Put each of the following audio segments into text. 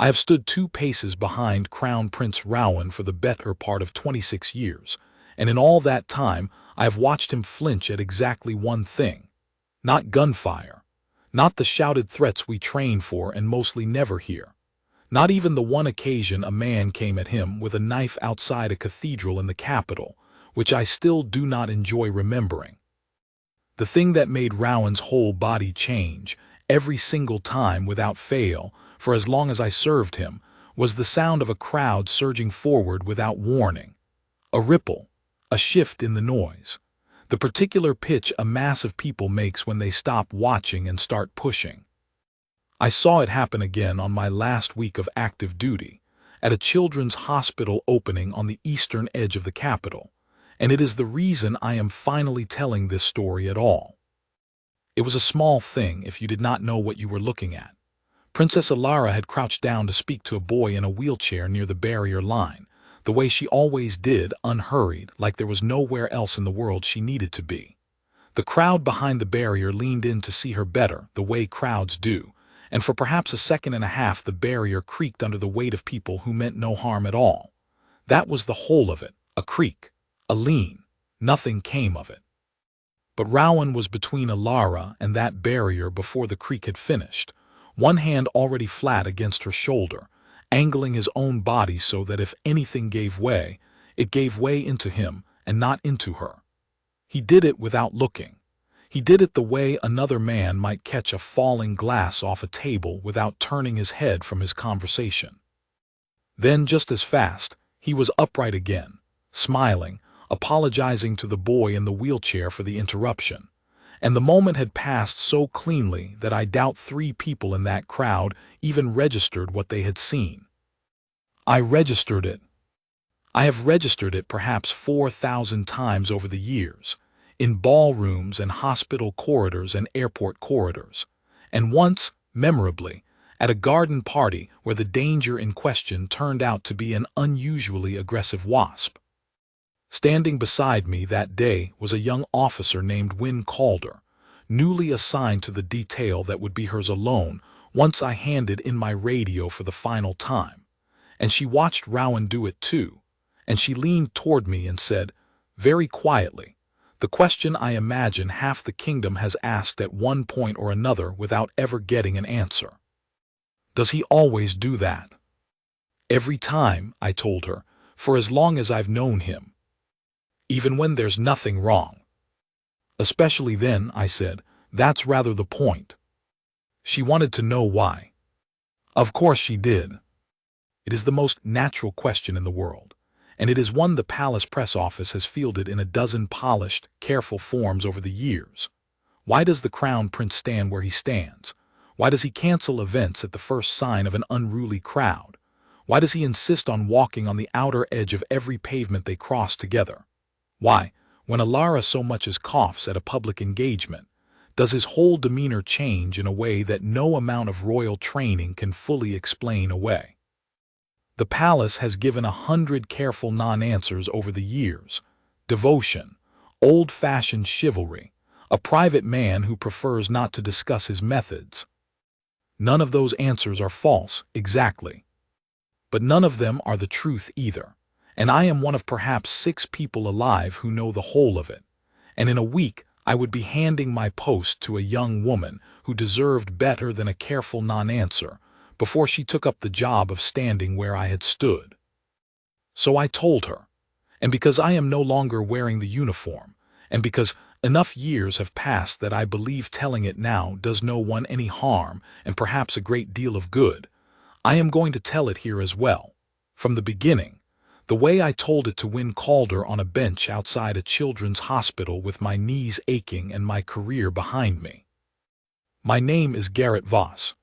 I have stood 2 paces behind Crown Prince Rowan for the better part of 26 years, and in all that time I have watched him flinch at exactly one thing. Not gunfire. Not the shouted threats we train for and mostly never hear. Not even the one occasion a man came at him with a knife outside a cathedral in the capital, which I still do not enjoy remembering. The thing that made Rowan's whole body change, every single time without fail, for as long as I served him, was the sound of a crowd surging forward without warning. A ripple, a shift in the noise. The particular pitch a mass of people makes when they stop watching and start pushing. I saw it happen again on my last week of active duty, at a children's hospital opening on the eastern edge of the capital, and it is the reason I am finally telling this story at all. It was a small thing if you did not know what you were looking at. Princess Elara had crouched down to speak to a boy in a wheelchair near the barrier line, the way she always did, unhurried, like there was nowhere else in the world she needed to be. The crowd behind the barrier leaned in to see her better, the way crowds do, and for perhaps a second and a half the barrier creaked under the weight of people who meant no harm at all. That was the whole of it, a creak, a lean. Nothing came of it. But Rowan was between Elara and that barrier before the creak had finished, one hand already flat against her shoulder, angling his own body so that if anything gave way, it gave way into him and not into her. He did it without looking. He did it the way another man might catch a falling glass off a table without turning his head from his conversation. Then, just as fast, he was upright again, smiling, apologizing to the boy in the wheelchair for the interruption. And the moment had passed so cleanly that I doubt 3 people in that crowd even registered what they had seen. I registered it. I have registered it perhaps 4,000 times over the years, in ballrooms and hospital corridors and airport corridors, and once, memorably, at a garden party where the danger in question turned out to be an unusually aggressive wasp. Standing beside me that day was a young officer named Queen Isolde, newly assigned to the detail that would be hers alone once I handed in my radio for the final time. And she watched Rowan do it too, and she leaned toward me and said, very quietly, the question I imagine half the kingdom has asked at one point or another without ever getting an answer. Does he always do that? Every time, I told her, for as long as I've known him. Even when there's nothing wrong. Especially then, I said, that's rather the point. She wanted to know why. Of course she did. It is the most natural question in the world, and it is one the palace press office has fielded in a dozen polished, careful forms over the years. Why does the crown prince stand where he stands? Why does he cancel events at the first sign of an unruly crowd? Why does he insist on walking on the outer edge of every pavement they cross together? Why, when Elara so much as coughs at a public engagement, does his whole demeanor change in a way that no amount of royal training can fully explain away? The palace has given 100 careful non-answers over the years. Devotion, old-fashioned chivalry, a private man who prefers not to discuss his methods. None of those answers are false, exactly. But none of them are the truth either. And I am one of perhaps 6 people alive who know the whole of it. And in a week, I would be handing my post to a young woman who deserved better than a careful non-answer before she took up the job of standing where I had stood. So I told her, and because I am no longer wearing the uniform, and because enough years have passed that I believe telling it now does no one any harm and perhaps a great deal of good, I am going to tell it here as well, from the beginning. The way I told it to Queen Isolde on a bench outside a children's hospital with my knees aching and my career behind me. My name is Garrett Voss.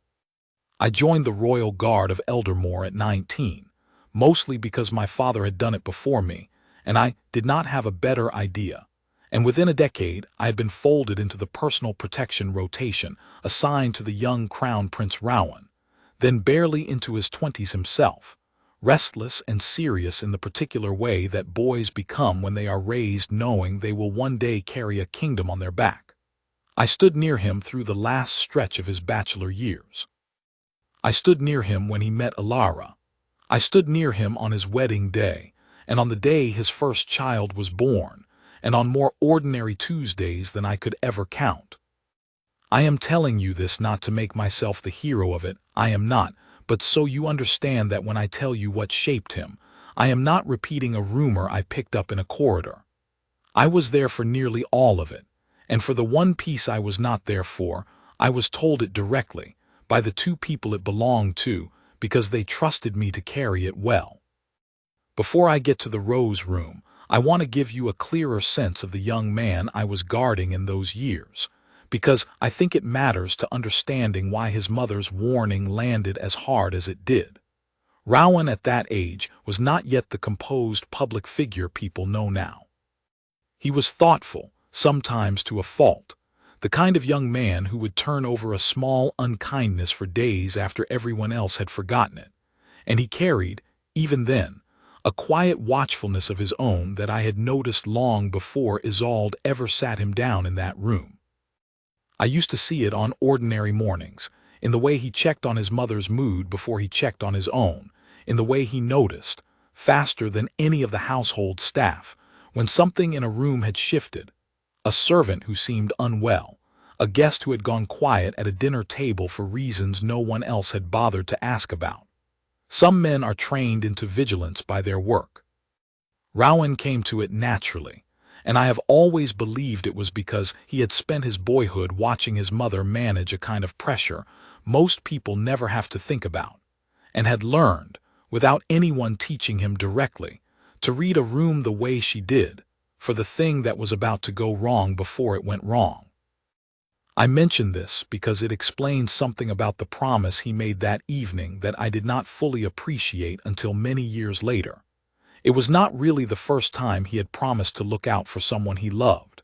I joined the Royal Guard of Eldermoor at 19, mostly because my father had done it before me, and I did not have a better idea. And within a decade, I had been folded into the personal protection rotation assigned to the young Crown Prince Rowan, then barely into his 20s himself. Restless and serious in the particular way that boys become when they are raised knowing they will one day carry a kingdom on their back. I stood near him through the last stretch of his bachelor years. I stood near him when he met Elara. I stood near him on his wedding day, and on the day his first child was born, and on more ordinary Tuesdays than I could ever count. I am telling you this not to make myself the hero of it, I am not, but so you understand that when I tell you what shaped him, I am not repeating a rumor I picked up in a corridor. I was there for nearly all of it, and for the one piece I was not there for, I was told it directly, by the two people it belonged to, because they trusted me to carry it well. Before I get to the Rose Room, I want to give you a clearer sense of the young man I was guarding in those years, because I think it matters to understanding why his mother's warning landed as hard as it did. Rowan at that age was not yet the composed public figure people know now. He was thoughtful, sometimes to a fault, the kind of young man who would turn over a small unkindness for days after everyone else had forgotten it, and he carried, even then, a quiet watchfulness of his own that I had noticed long before Isolde ever sat him down in that room. I used to see it on ordinary mornings, in the way he checked on his mother's mood before he checked on his own, in the way he noticed, faster than any of the household staff, when something in a room had shifted, a servant who seemed unwell, a guest who had gone quiet at a dinner table for reasons no one else had bothered to ask about. Some men are trained into vigilance by their work. Rowan came to it naturally, and I have always believed it was because he had spent his boyhood watching his mother manage a kind of pressure most people never have to think about, and had learned, without anyone teaching him directly, to read a room the way she did, for the thing that was about to go wrong before it went wrong. I mention this because it explains something about the promise he made that evening that I did not fully appreciate until many years later. It was not really the first time he had promised to look out for someone he loved.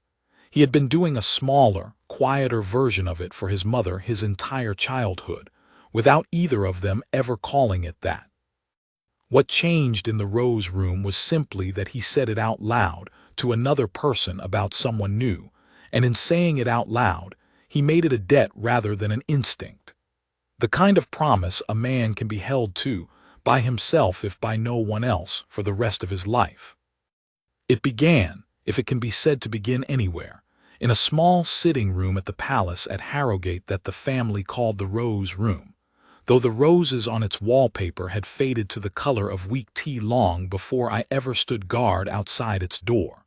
He had been doing a smaller, quieter version of it for his mother his entire childhood, without either of them ever calling it that. What changed in the Rose Room was simply that he said it out loud to another person about someone new, and in saying it out loud, he made it a debt rather than an instinct. The kind of promise a man can be held to by himself if by no one else for the rest of his life. It began, if it can be said to begin anywhere, in a small sitting room at the palace at Harrowgate that the family called the Rose Room, though the roses on its wallpaper had faded to the color of weak tea long before I ever stood guard outside its door.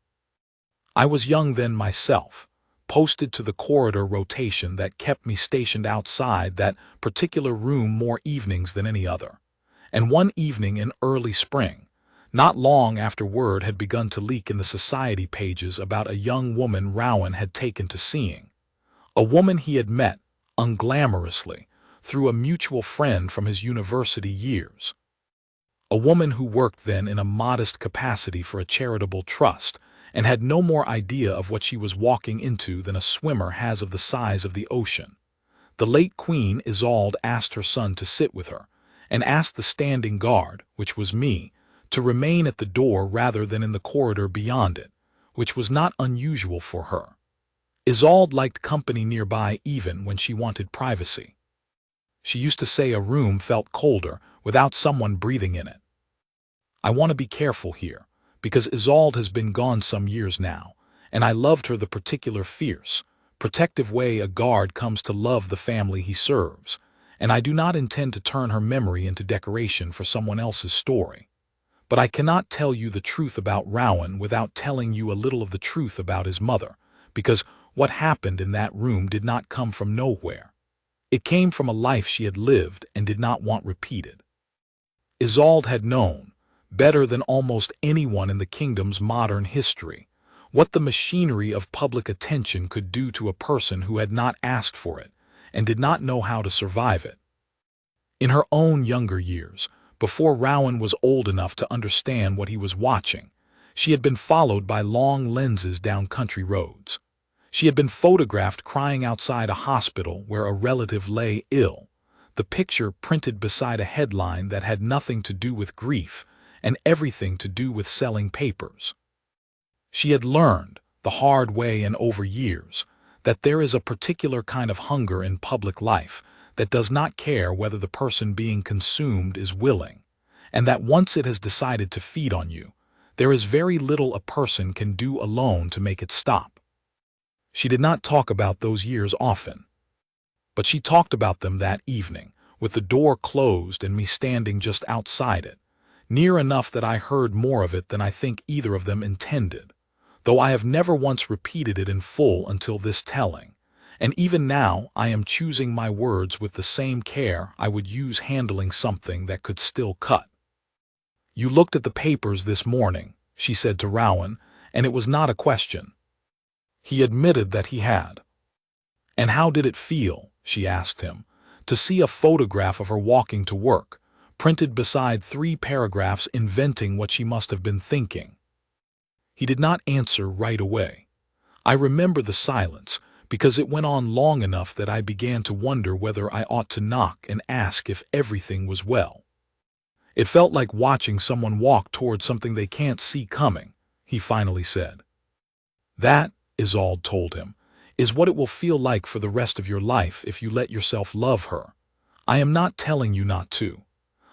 I was young then myself, posted to the corridor rotation that kept me stationed outside that particular room more evenings than any other. And one evening in early spring, not long after word had begun to leak in the society pages about a young woman Rowan had taken to seeing, a woman he had met, unglamorously, through a mutual friend from his university years. A woman who worked then in a modest capacity for a charitable trust, and had no more idea of what she was walking into than a swimmer has of the size of the ocean. The late Queen Isolde asked her son to sit with her, and asked the standing guard, which was me, to remain at the door rather than in the corridor beyond it, which was not unusual for her. Isolde liked company nearby even when she wanted privacy. She used to say a room felt colder without someone breathing in it. I want to be careful here, because Isolde has been gone some years now, and I loved her the particular fierce, protective way a guard comes to love the family he serves, and I do not intend to turn her memory into decoration for someone else's story. But I cannot tell you the truth about Rowan without telling you a little of the truth about his mother, because what happened in that room did not come from nowhere. It came from a life she had lived and did not want repeated. Isolde had known, better than almost anyone in the kingdom's modern history, what the machinery of public attention could do to a person who had not asked for it and did not know how to survive it. In her own younger years, before Rowan was old enough to understand what he was watching, she had been followed by long lenses down country roads. She had been photographed crying outside a hospital where a relative lay ill, the picture printed beside a headline that had nothing to do with grief and everything to do with selling papers. She had learned, the hard way and over years, that there is a particular kind of hunger in public life that does not care whether the person being consumed is willing, and that once it has decided to feed on you, there is very little a person can do alone to make it stop. She did not talk about those years often, but she talked about them that evening, with the door closed and me standing just outside it, near enough that I heard more of it than I think either of them intended, though I have never once repeated it in full until this telling, and even now I am choosing my words with the same care I would use handling something that could still cut. "You looked at the papers this morning," she said to Rowan, and it was not a question. He admitted that he had. "And how did it feel," she asked him, "to see a photograph of her walking to work, printed beside 3 paragraphs inventing what she must have been thinking?" He did not answer right away. I remember the silence, because it went on long enough that I began to wonder whether I ought to knock and ask if everything was well. "It felt like watching someone walk toward something they can't see coming," he finally said. "That," Isolde told him, "is what it will feel like for the rest of your life if you let yourself love her. I am not telling you not to.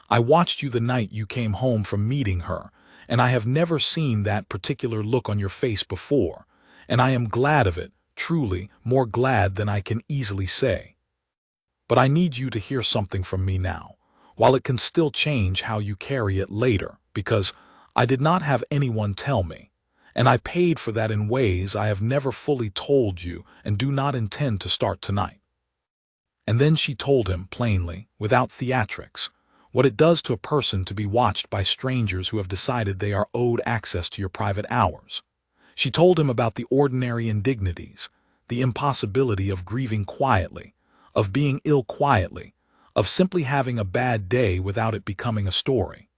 I watched you the night you came home from meeting her, and I have never seen that particular look on your face before, and I am glad of it, truly, more glad than I can easily say. But I need you to hear something from me now, while it can still change how you carry it later, because I did not have anyone tell me, and I paid for that in ways I have never fully told you and do not intend to start tonight." And then she told him plainly, without theatrics, what it does to a person to be watched by strangers who have decided they are owed access to your private hours. She told him about the ordinary indignities, the impossibility of grieving quietly, of being ill quietly, of simply having a bad day without it becoming a story.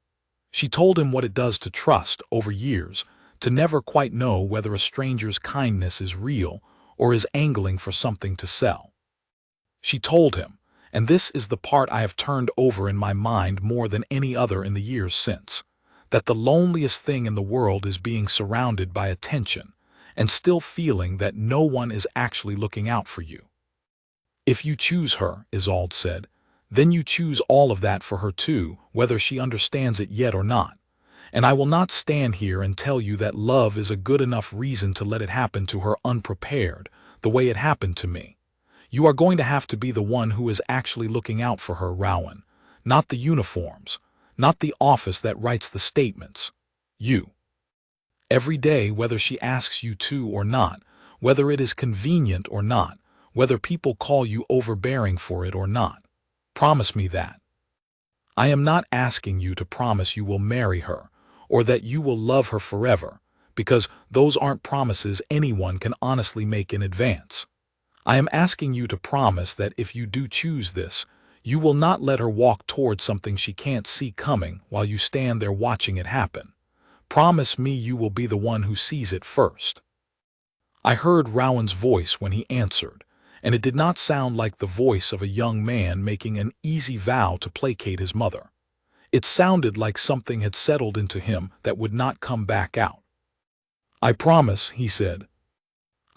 She told him what it does to trust, over years, to never quite know whether a stranger's kindness is real or is angling for something to sell. She told him, and this is the part I have turned over in my mind more than any other in the years since, that the loneliest thing in the world is being surrounded by attention and still feeling that no one is actually looking out for you. "If you choose her," Isolde said, "then you choose all of that for her too, whether she understands it yet or not. And I will not stand here and tell you that love is a good enough reason to let it happen to her unprepared, the way it happened to me. You are going to have to be the one who is actually looking out for her, Rowan, not the uniforms, not the office that writes the statements. You. Every day, whether she asks you to or not, whether it is convenient or not, whether people call you overbearing for it or not. Promise me that. I am not asking you to promise you will marry her, or that you will love her forever, because those aren't promises anyone can honestly make in advance. I am asking you to promise that if you do choose this, you will not let her walk toward something she can't see coming while you stand there watching it happen. Promise me you will be the one who sees it first." I heard Rowan's voice when he answered, and it did not sound like the voice of a young man making an easy vow to placate his mother. It sounded like something had settled into him that would not come back out. "I promise," he said.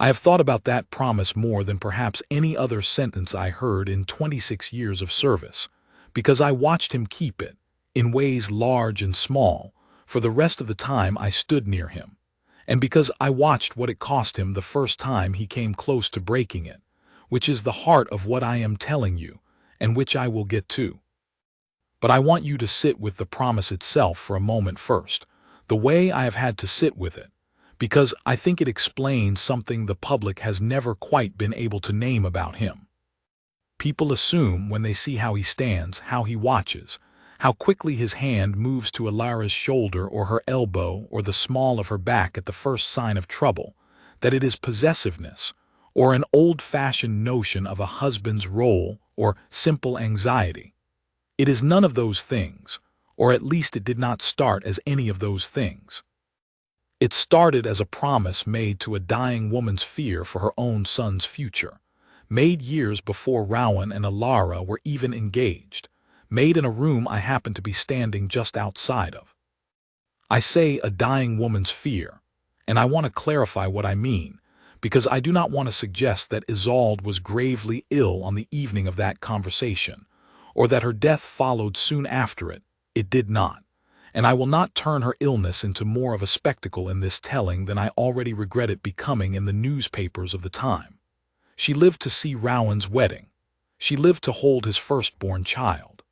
I have thought about that promise more than perhaps any other sentence I heard in 26 years of service, because I watched him keep it, in ways large and small, for the rest of the time I stood near him, and because I watched what it cost him the first time he came close to breaking it, which is the heart of what I am telling you, and which I will get to. But I want you to sit with the promise itself for a moment first, the way I have had to sit with it, because I think it explains something the public has never quite been able to name about him. People assume when they see how he stands, how he watches, how quickly his hand moves to Elara's shoulder or her elbow or the small of her back at the first sign of trouble, that it is possessiveness, or an old-fashioned notion of a husband's role, or simple anxiety. It is none of those things, or at least it did not start as any of those things. It started as a promise made to a dying woman's fear for her own son's future, made years before Rowan and Elara were even engaged, made in a room I happened to be standing just outside of. I say a dying woman's fear, and I want to clarify what I mean, because I do not want to suggest that Isolde was gravely ill on the evening of that conversation, or that her death followed soon after it. It did not, and I will not turn her illness into more of a spectacle in this telling than I already regret it becoming in the newspapers of the time. She lived to see Rowan's wedding. She lived to hold his firstborn child.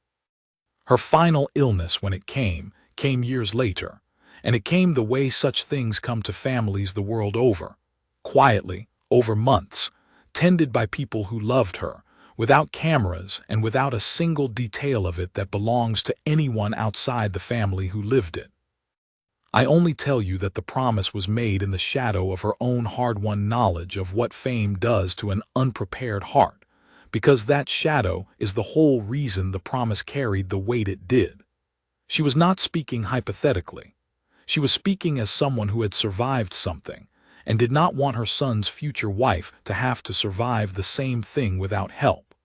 Her final illness, when it came years later, and it came the way such things come to families the world over, quietly, over months, tended by people who loved her, without cameras and without a single detail of it that belongs to anyone outside the family who lived it. I only tell you that the promise was made in the shadow of her own hard-won knowledge of what fame does to an unprepared heart, because that shadow is the whole reason the promise carried the weight it did. She was not speaking hypothetically. She was speaking as someone who had survived something, and did not want her son's future wife to have to survive the same thing without help.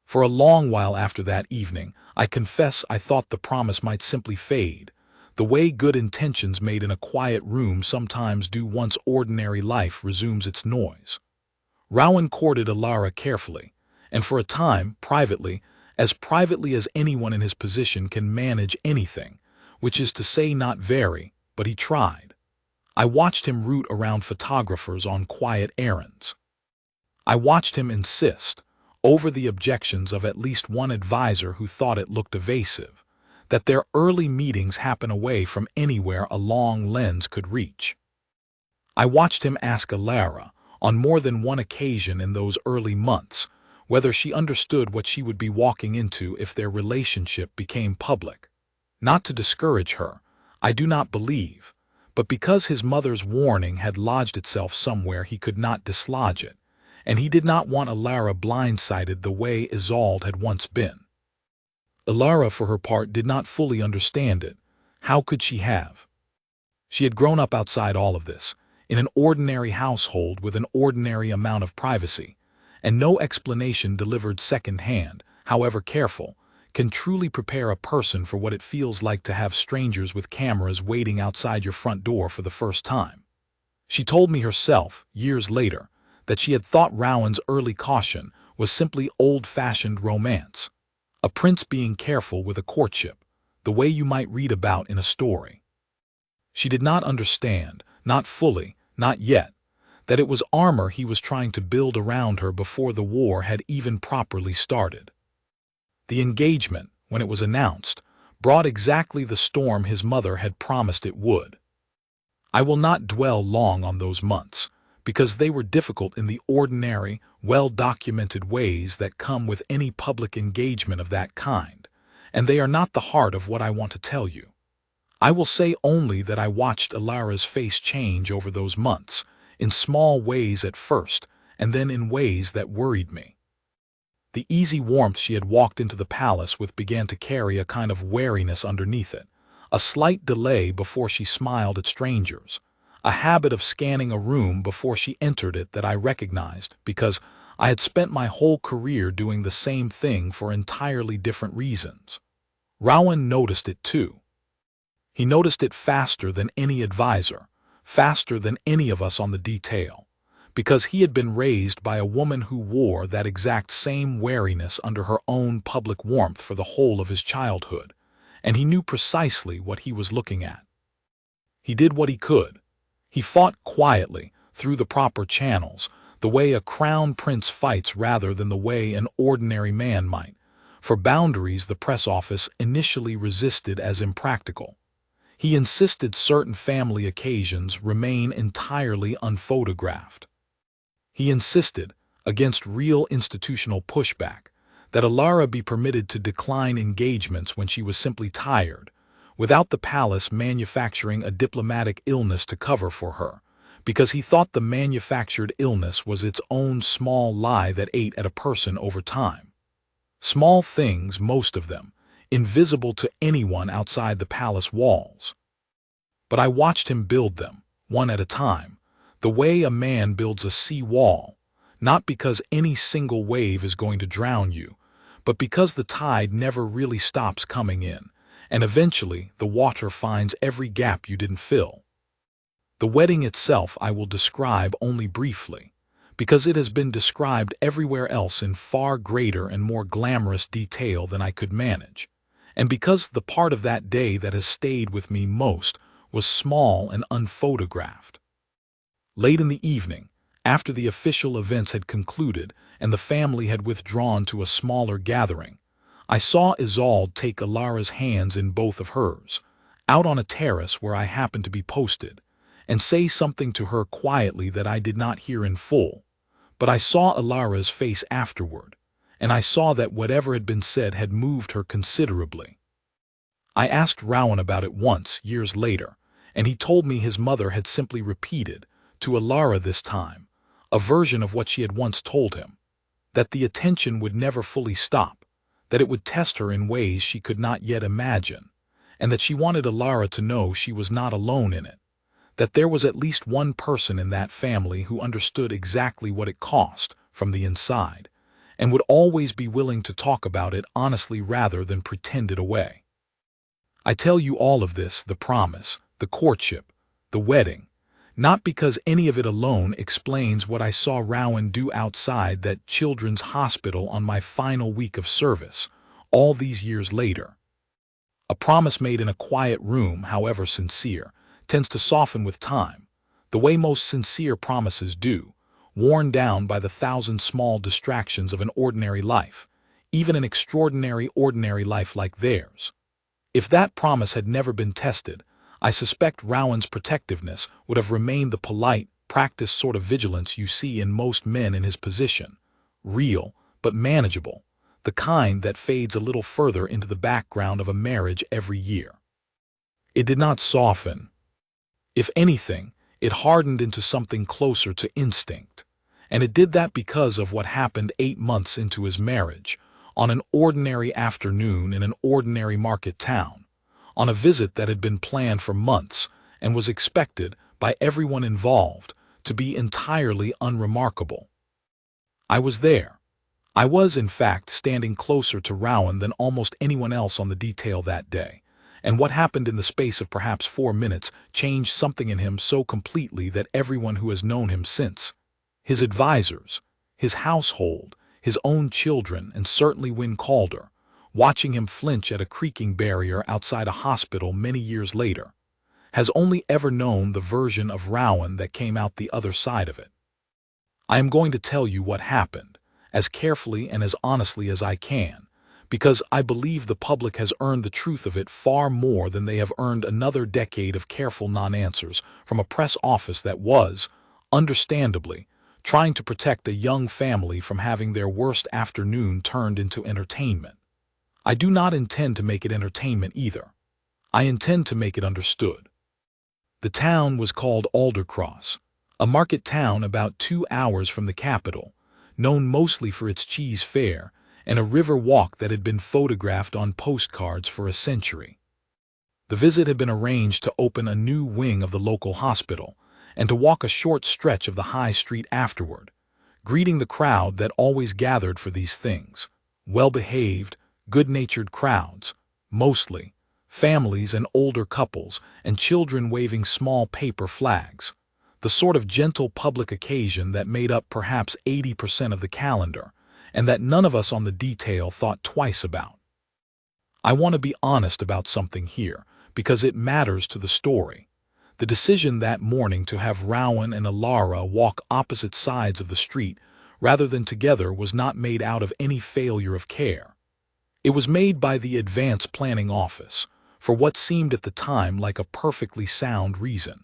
For a long while after that evening, I confess I thought the promise might simply fade, the way good intentions made in a quiet room sometimes do once ordinary life resumes its noise. Rowan courted Elara carefully, and for a time, privately as anyone in his position can manage anything, which is to say not very, but he tried. I watched him root around photographers on quiet errands. I watched him insist, over the objections of at least one advisor who thought it looked evasive, that their early meetings happen away from anywhere a long lens could reach. I watched him ask Elara, on more than one occasion in those early months, whether she understood what she would be walking into if their relationship became public. Not to discourage her, I do not believe, but because his mother's warning had lodged itself somewhere he could not dislodge it, and he did not want Elara blindsided the way Isolde had once been. Elara, for her part, did not fully understand it. How could she have? She had grown up outside all of this, in an ordinary household with an ordinary amount of privacy, and no explanation delivered second-hand, however careful, can truly prepare a person for what it feels like to have strangers with cameras waiting outside your front door for the first time. She told me herself, years later, that she had thought Rowan's early caution was simply old-fashioned romance, a prince being careful with a courtship, the way you might read about in a story. She did not understand, not fully, not yet, that it was armor he was trying to build around her before the war had even properly started. The engagement, when it was announced, brought exactly the storm his mother had promised it would. I will not dwell long on those months, because they were difficult in the ordinary, well-documented ways that come with any public engagement of that kind, and they are not the heart of what I want to tell you. I will say only that I watched Elara's face change over those months, in small ways at first, and then in ways that worried me. The easy warmth she had walked into the palace with began to carry a kind of wariness underneath it, a slight delay before she smiled at strangers, a habit of scanning a room before she entered it that I recognized because I had spent my whole career doing the same thing for entirely different reasons. Rowan noticed it too. He noticed it faster than any advisor, faster than any of us on the detail, because he had been raised by a woman who wore that exact same wariness under her own public warmth for the whole of his childhood, and he knew precisely what he was looking at. He did what he could. He fought quietly, through the proper channels, the way a crown prince fights rather than the way an ordinary man might, for boundaries the press office initially resisted as impractical. He insisted certain family occasions remain entirely unphotographed. He insisted, against real institutional pushback, that Elara be permitted to decline engagements when she was simply tired, without the palace manufacturing a diplomatic illness to cover for her, because he thought the manufactured illness was its own small lie that ate at a person over time. Small things, most of them, invisible to anyone outside the palace walls. But I watched him build them, one at a time, the way a man builds a sea wall, not because any single wave is going to drown you, but because the tide never really stops coming in, and eventually the water finds every gap you didn't fill. The wedding itself I will describe only briefly, because it has been described everywhere else in far greater and more glamorous detail than I could manage, and because the part of that day that has stayed with me most was small and unphotographed. Late in the evening, after the official events had concluded and the family had withdrawn to a smaller gathering, I saw Isolde take Elara's hands in both of hers, out on a terrace where I happened to be posted, and say something to her quietly that I did not hear in full, but I saw Elara's face afterward, and I saw that whatever had been said had moved her considerably. I asked Rowan about it once, years later, and he told me his mother had simply repeated, to Elara this time, a version of what she had once told him, that the attention would never fully stop, that it would test her in ways she could not yet imagine, and that she wanted Elara to know she was not alone in it, that there was at least one person in that family who understood exactly what it cost from the inside, and would always be willing to talk about it honestly rather than pretend it away. I tell you all of this, the promise, the courtship, the wedding, not because any of it alone explains what I saw Rowan do outside that children's hospital on my final week of service, all these years later. A promise made in a quiet room, however sincere, tends to soften with time, the way most sincere promises do, worn down by the thousand small distractions of an ordinary life, even an extraordinary ordinary life like theirs. If that promise had never been tested, I suspect Rowan's protectiveness would have remained the polite, practiced sort of vigilance you see in most men in his position, real but manageable, the kind that fades a little further into the background of a marriage every year. It did not soften. If anything, it hardened into something closer to instinct, and it did that because of what happened 8 months into his marriage, on an ordinary afternoon in an ordinary market town, on a visit that had been planned for months and was expected by everyone involved to be entirely unremarkable. I was there. I was, in fact, standing closer to Rowan than almost anyone else on the detail that day, and what happened in the space of perhaps 4 minutes changed something in him so completely that everyone who has known him since, his advisors, his household, his own children, and certainly Win Calder, watching him flinch at a creaking barrier outside a hospital many years later, has only ever known the version of Rowan that came out the other side of it. I am going to tell you what happened, as carefully and as honestly as I can, because I believe the public has earned the truth of it far more than they have earned another decade of careful non-answers from a press office that was, understandably, trying to protect a young family from having their worst afternoon turned into entertainment. I do not intend to make it entertainment either. I intend to make it understood. The town was called Aldercross, a market town about 2 hours from the capital, known mostly for its cheese fair and a river walk that had been photographed on postcards for a century. The visit had been arranged to open a new wing of the local hospital and to walk a short stretch of the high street afterward, greeting the crowd that always gathered for these things, well-behaved, good-natured crowds, mostly, families and older couples and children waving small paper flags, the sort of gentle public occasion that made up perhaps 80% of the calendar, and that none of us on the detail thought twice about. I want to be honest about something here, because it matters to the story. The decision that morning to have Rowan and Elara walk opposite sides of the street rather than together was not made out of any failure of care. It was made by the advance planning office, for what seemed at the time like a perfectly sound reason.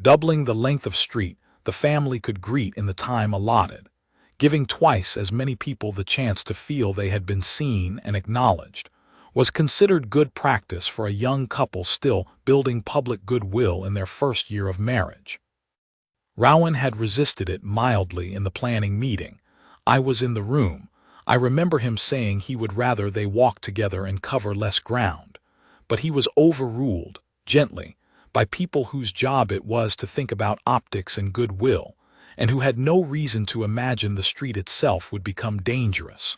Doubling the length of street the family could greet in the time allotted, giving twice as many people the chance to feel they had been seen and acknowledged, was considered good practice for a young couple still building public goodwill in their first year of marriage. Rowan had resisted it mildly in the planning meeting. I was in the room. I remember him saying he would rather they walk together and cover less ground, but he was overruled, gently, by people whose job it was to think about optics and goodwill, and who had no reason to imagine the street itself would become dangerous.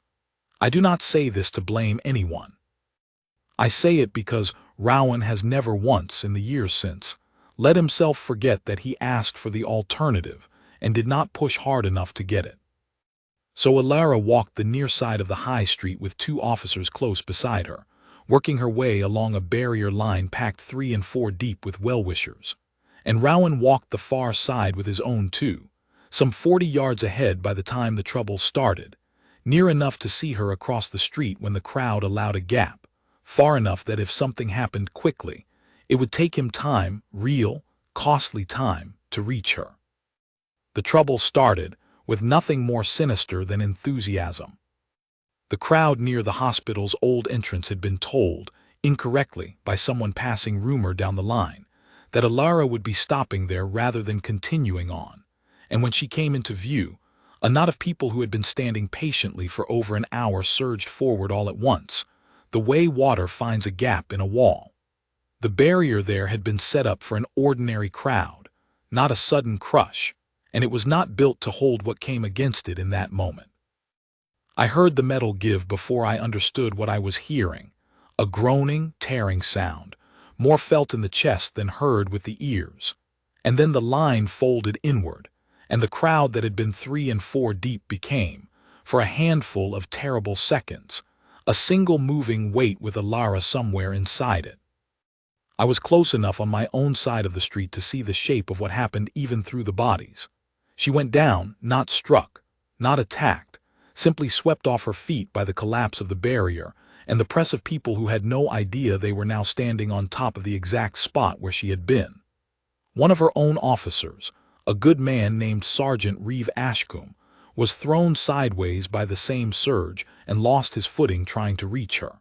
I do not say this to blame anyone. I say it because Rowan has never once, in the years since, let himself forget that he asked for the alternative and did not push hard enough to get it. So Elara walked the near side of the high street with 2 officers close beside her, working her way along a barrier line packed 3 and 4 deep with well-wishers. And Rowan walked the far side with his own 2, some 40 yards ahead by the time the trouble started, near enough to see her across the street when the crowd allowed a gap, far enough that if something happened quickly, it would take him time, real, costly time, to reach her. The trouble started with nothing more sinister than enthusiasm. The crowd near the hospital's old entrance had been told, incorrectly by someone passing rumor down the line, that Elara would be stopping there rather than continuing on, and when she came into view, a knot of people who had been standing patiently for over an hour surged forward all at once, the way water finds a gap in a wall. The barrier there had been set up for an ordinary crowd, not a sudden crush, and it was not built to hold what came against it in that moment. I heard the metal give before I understood what I was hearing, a groaning, tearing sound, more felt in the chest than heard with the ears. And then the line folded inward, and the crowd that had been 3 and 4 deep became, for a handful of terrible seconds, a single moving weight with Elara somewhere inside it. I was close enough on my own side of the street to see the shape of what happened even through the bodies. She went down, not struck, not attacked, simply swept off her feet by the collapse of the barrier and the press of people who had no idea they were now standing on top of the exact spot where she had been. One of her own officers, a good man named Sergeant Reeve Ashcombe, was thrown sideways by the same surge and lost his footing trying to reach her.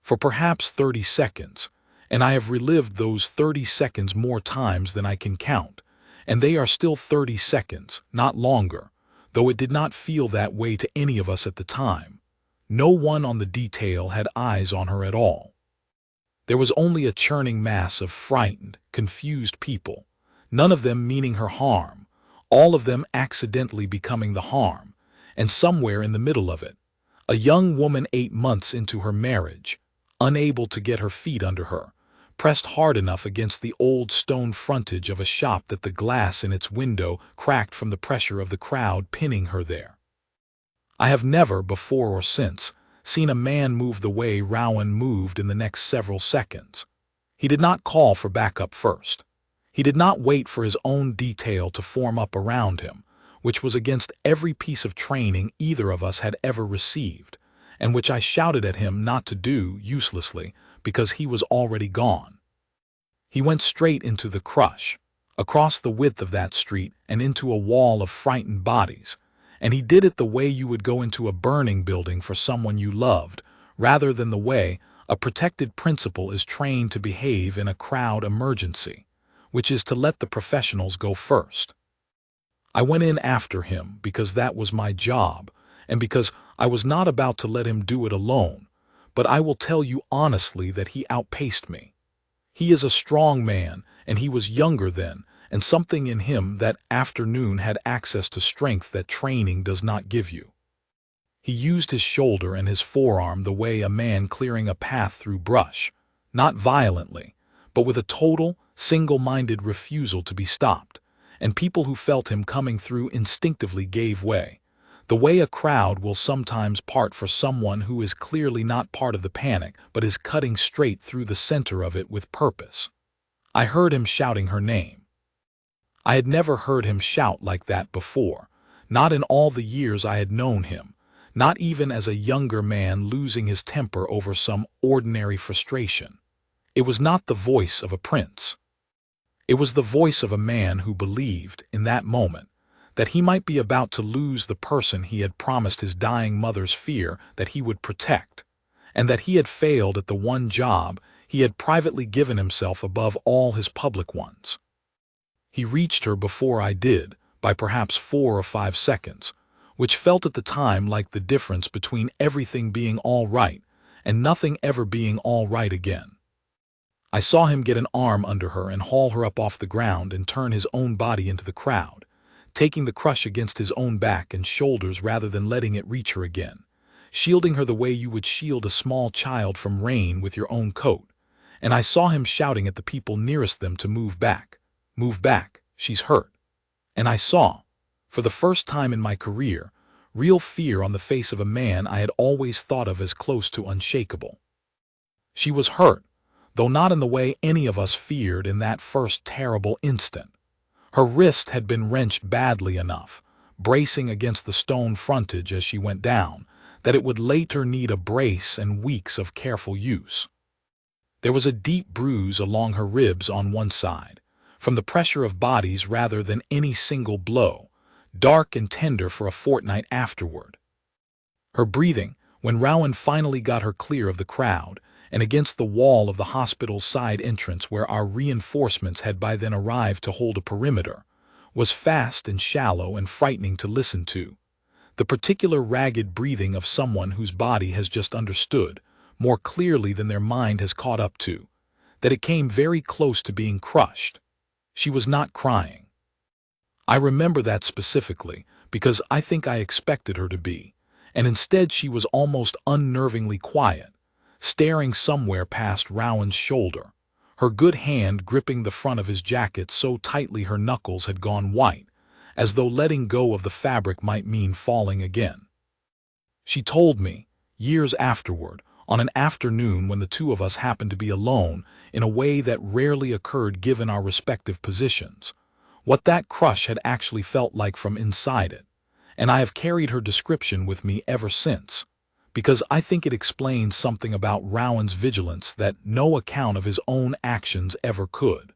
For perhaps 30 seconds, and I have relived those 30 seconds more times than I can count, and they are still 30 seconds, not longer, though it did not feel that way to any of us at the time. No one on the detail had eyes on her at all. There was only a churning mass of frightened, confused people, none of them meaning her harm, all of them accidentally becoming the harm, and somewhere in the middle of it, a young woman 8 months into her marriage, unable to get her feet under her, pressed hard enough against the old stone frontage of a shop that the glass in its window cracked from the pressure of the crowd pinning her there. I have never, before or since, seen a man move the way Rowan moved in the next several seconds. He did not call for backup first. He did not wait for his own detail to form up around him, which was against every piece of training either of us had ever received, and which I shouted at him not to do uselessly because he was already gone. He went straight into the crush, across the width of that street and into a wall of frightened bodies, and he did it the way you would go into a burning building for someone you loved, rather than the way a protected principal is trained to behave in a crowd emergency, which is to let the professionals go first. I went in after him because that was my job, and because I was not about to let him do it alone, but I will tell you honestly that he outpaced me. He is a strong man, and he was younger then, and something in him that afternoon had access to strength that training does not give you. He used his shoulder and his forearm the way a man clearing a path through brush, not violently, but with a total, single-minded refusal to be stopped, and people who felt him coming through instinctively gave way, the way a crowd will sometimes part for someone who is clearly not part of the panic but is cutting straight through the center of it with purpose. I heard him shouting her name. I had never heard him shout like that before, not in all the years I had known him, not even as a younger man losing his temper over some ordinary frustration. It was not the voice of a prince. It was the voice of a man who believed, in that moment, that he might be about to lose the person he had promised his dying mother's fear that he would protect, and that he had failed at the one job he had privately given himself above all his public ones. He reached her before I did, by perhaps 4 or 5 seconds, which felt at the time like the difference between everything being all right and nothing ever being all right again. I saw him get an arm under her and haul her up off the ground and turn his own body into the crowd, taking the crush against his own back and shoulders rather than letting it reach her again, shielding her the way you would shield a small child from rain with your own coat, and I saw him shouting at the people nearest them to move back. Move back, she's hurt. And I saw, for the first time in my career, real fear on the face of a man I had always thought of as close to unshakable. She was hurt, though not in the way any of us feared in that first terrible instant. Her wrist had been wrenched badly enough, bracing against the stone frontage as she went down, that it would later need a brace and weeks of careful use. There was a deep bruise along her ribs on one side, from the pressure of bodies rather than any single blow, dark and tender for a fortnight afterward. Her breathing, when Rowan finally got her clear of the crowd and against the wall of the hospital's side entrance where our reinforcements had by then arrived to hold a perimeter, was fast and shallow and frightening to listen to. The particular ragged breathing of someone whose body has just understood, more clearly than their mind has caught up to, that it came very close to being crushed. She was not crying. I remember that specifically because I think I expected her to be, and instead she was almost unnervingly quiet, staring somewhere past Rowan's shoulder, her good hand gripping the front of his jacket so tightly her knuckles had gone white, as though letting go of the fabric might mean falling again. She told me, years afterward, on an afternoon when the two of us happened to be alone in a way that rarely occurred given our respective positions, what that crush had actually felt like from inside it, and I have carried her description with me ever since, because I think it explains something about Rowan's vigilance that no account of his own actions ever could.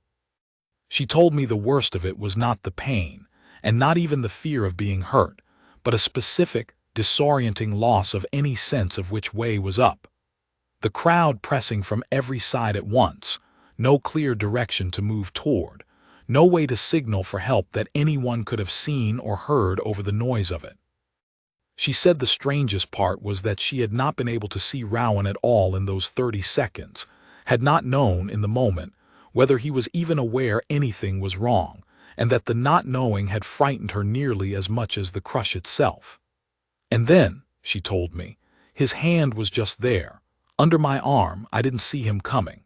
She told me the worst of it was not the pain, and not even the fear of being hurt, but a specific, disorienting loss of any sense of which way was up. The crowd pressing from every side at once, no clear direction to move toward, no way to signal for help that anyone could have seen or heard over the noise of it. She said the strangest part was that she had not been able to see Rowan at all in those 30 seconds, had not known in the moment whether he was even aware anything was wrong, and that the not knowing had frightened her nearly as much as the crush itself. And then, she told me, his hand was just there, under my arm. I didn't see him coming.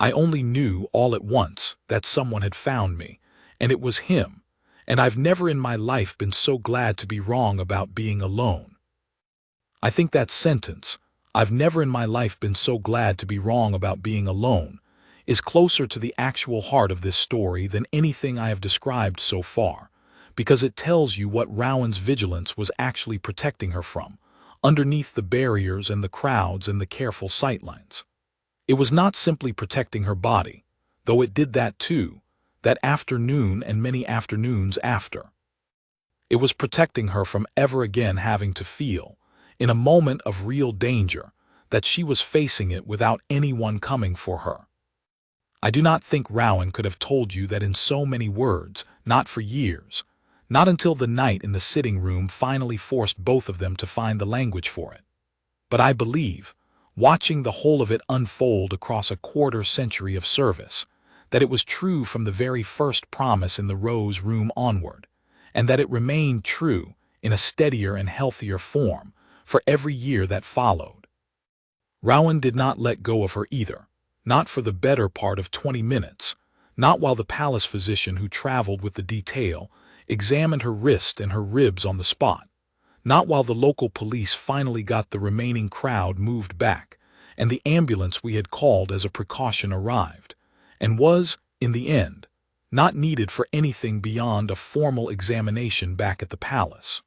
I only knew all at once that someone had found me, and it was him. And I've never in my life been so glad to be wrong about being alone. I think that sentence, I've never in my life been so glad to be wrong about being alone, is closer to the actual heart of this story than anything I have described so far, because it tells you what Rowan's vigilance was actually protecting her from, underneath the barriers and the crowds and the careful sightlines. It was not simply protecting her body, though it did that too, that afternoon and many afternoons after. It was protecting her from ever again having to feel, in a moment of real danger, that she was facing it without anyone coming for her. I do not think Rowan could have told you that in so many words, not for years, not until the night in the sitting room finally forced both of them to find the language for it. But I believe, watching the whole of it unfold across a quarter-century of service, that it was true from the very first promise in the Rose Room onward, and that it remained true in a steadier and healthier form for every year that followed. Rowan did not let go of her either, not for the better part of 20 minutes, not while the palace physician who traveled with the detail examined her wrist and her ribs on the spot, not while the local police finally got the remaining crowd moved back and the ambulance we had called as a precaution arrived, and was, in the end, not needed for anything beyond a formal examination back at the palace.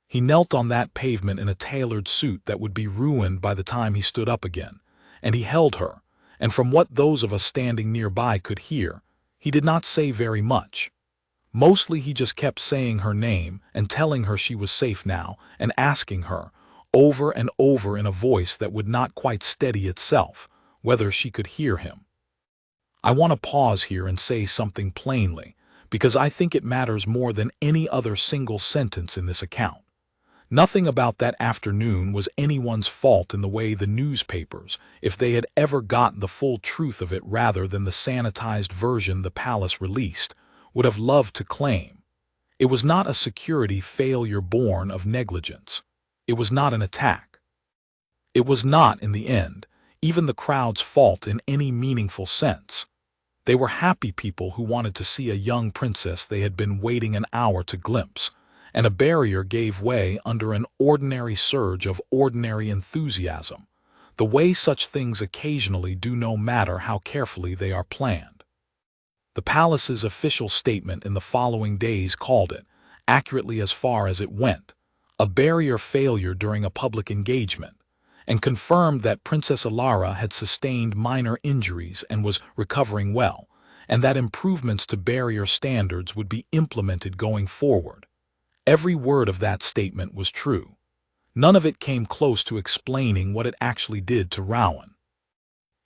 He knelt on that pavement in a tailored suit that would be ruined by the time he stood up again, and he held her, and from what those of us standing nearby could hear, he did not say very much. Mostly he just kept saying her name and telling her she was safe now and asking her, over and over in a voice that would not quite steady itself, whether she could hear him. I want to pause here and say something plainly, because I think it matters more than any other single sentence in this account. Nothing about that afternoon was anyone's fault in the way the newspapers, if they had ever gotten the full truth of it rather than the sanitized version the palace released, would have loved to claim. It was not a security failure born of negligence. It was not an attack. It was not, in the end, even the crowd's fault in any meaningful sense. They were happy people who wanted to see a young princess they had been waiting an hour to glimpse, and a barrier gave way under an ordinary surge of ordinary enthusiasm, the way such things occasionally do no matter how carefully they are planned. The palace's official statement in the following days called it, accurately as far as it went, a barrier failure during a public engagement, and confirmed that Princess Elara had sustained minor injuries and was recovering well, and that improvements to barrier standards would be implemented going forward. Every word of that statement was true. None of it came close to explaining what it actually did to Rowan.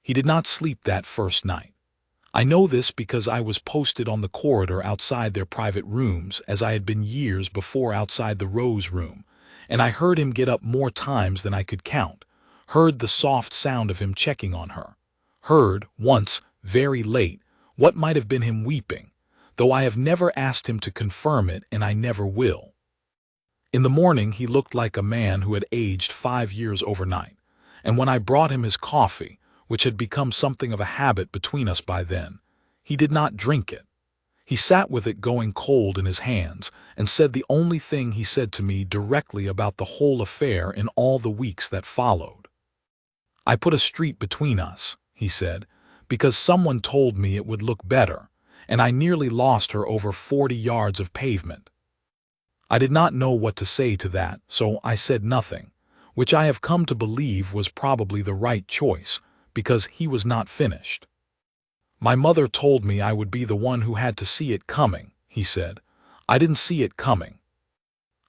He did not sleep that first night. I know this because I was posted on the corridor outside their private rooms as I had been years before outside the Rose Room, and I heard him get up more times than I could count, heard the soft sound of him checking on her, heard, once, very late, what might have been him weeping, though I have never asked him to confirm it and I never will. In the morning he looked like a man who had aged 5 years overnight, and when I brought him his coffee, which had become something of a habit between us by then, he did not drink it. He sat with it going cold in his hands and said the only thing he said to me directly about the whole affair in all the weeks that followed. "I put a street between us," he said, "because someone told me it would look better, and I nearly lost her over 40 yards of pavement." I did not know what to say to that, so I said nothing, which I have come to believe was probably the right choice, because he was not finished. "My mother told me I would be the one who had to see it coming," he said. "I didn't see it coming.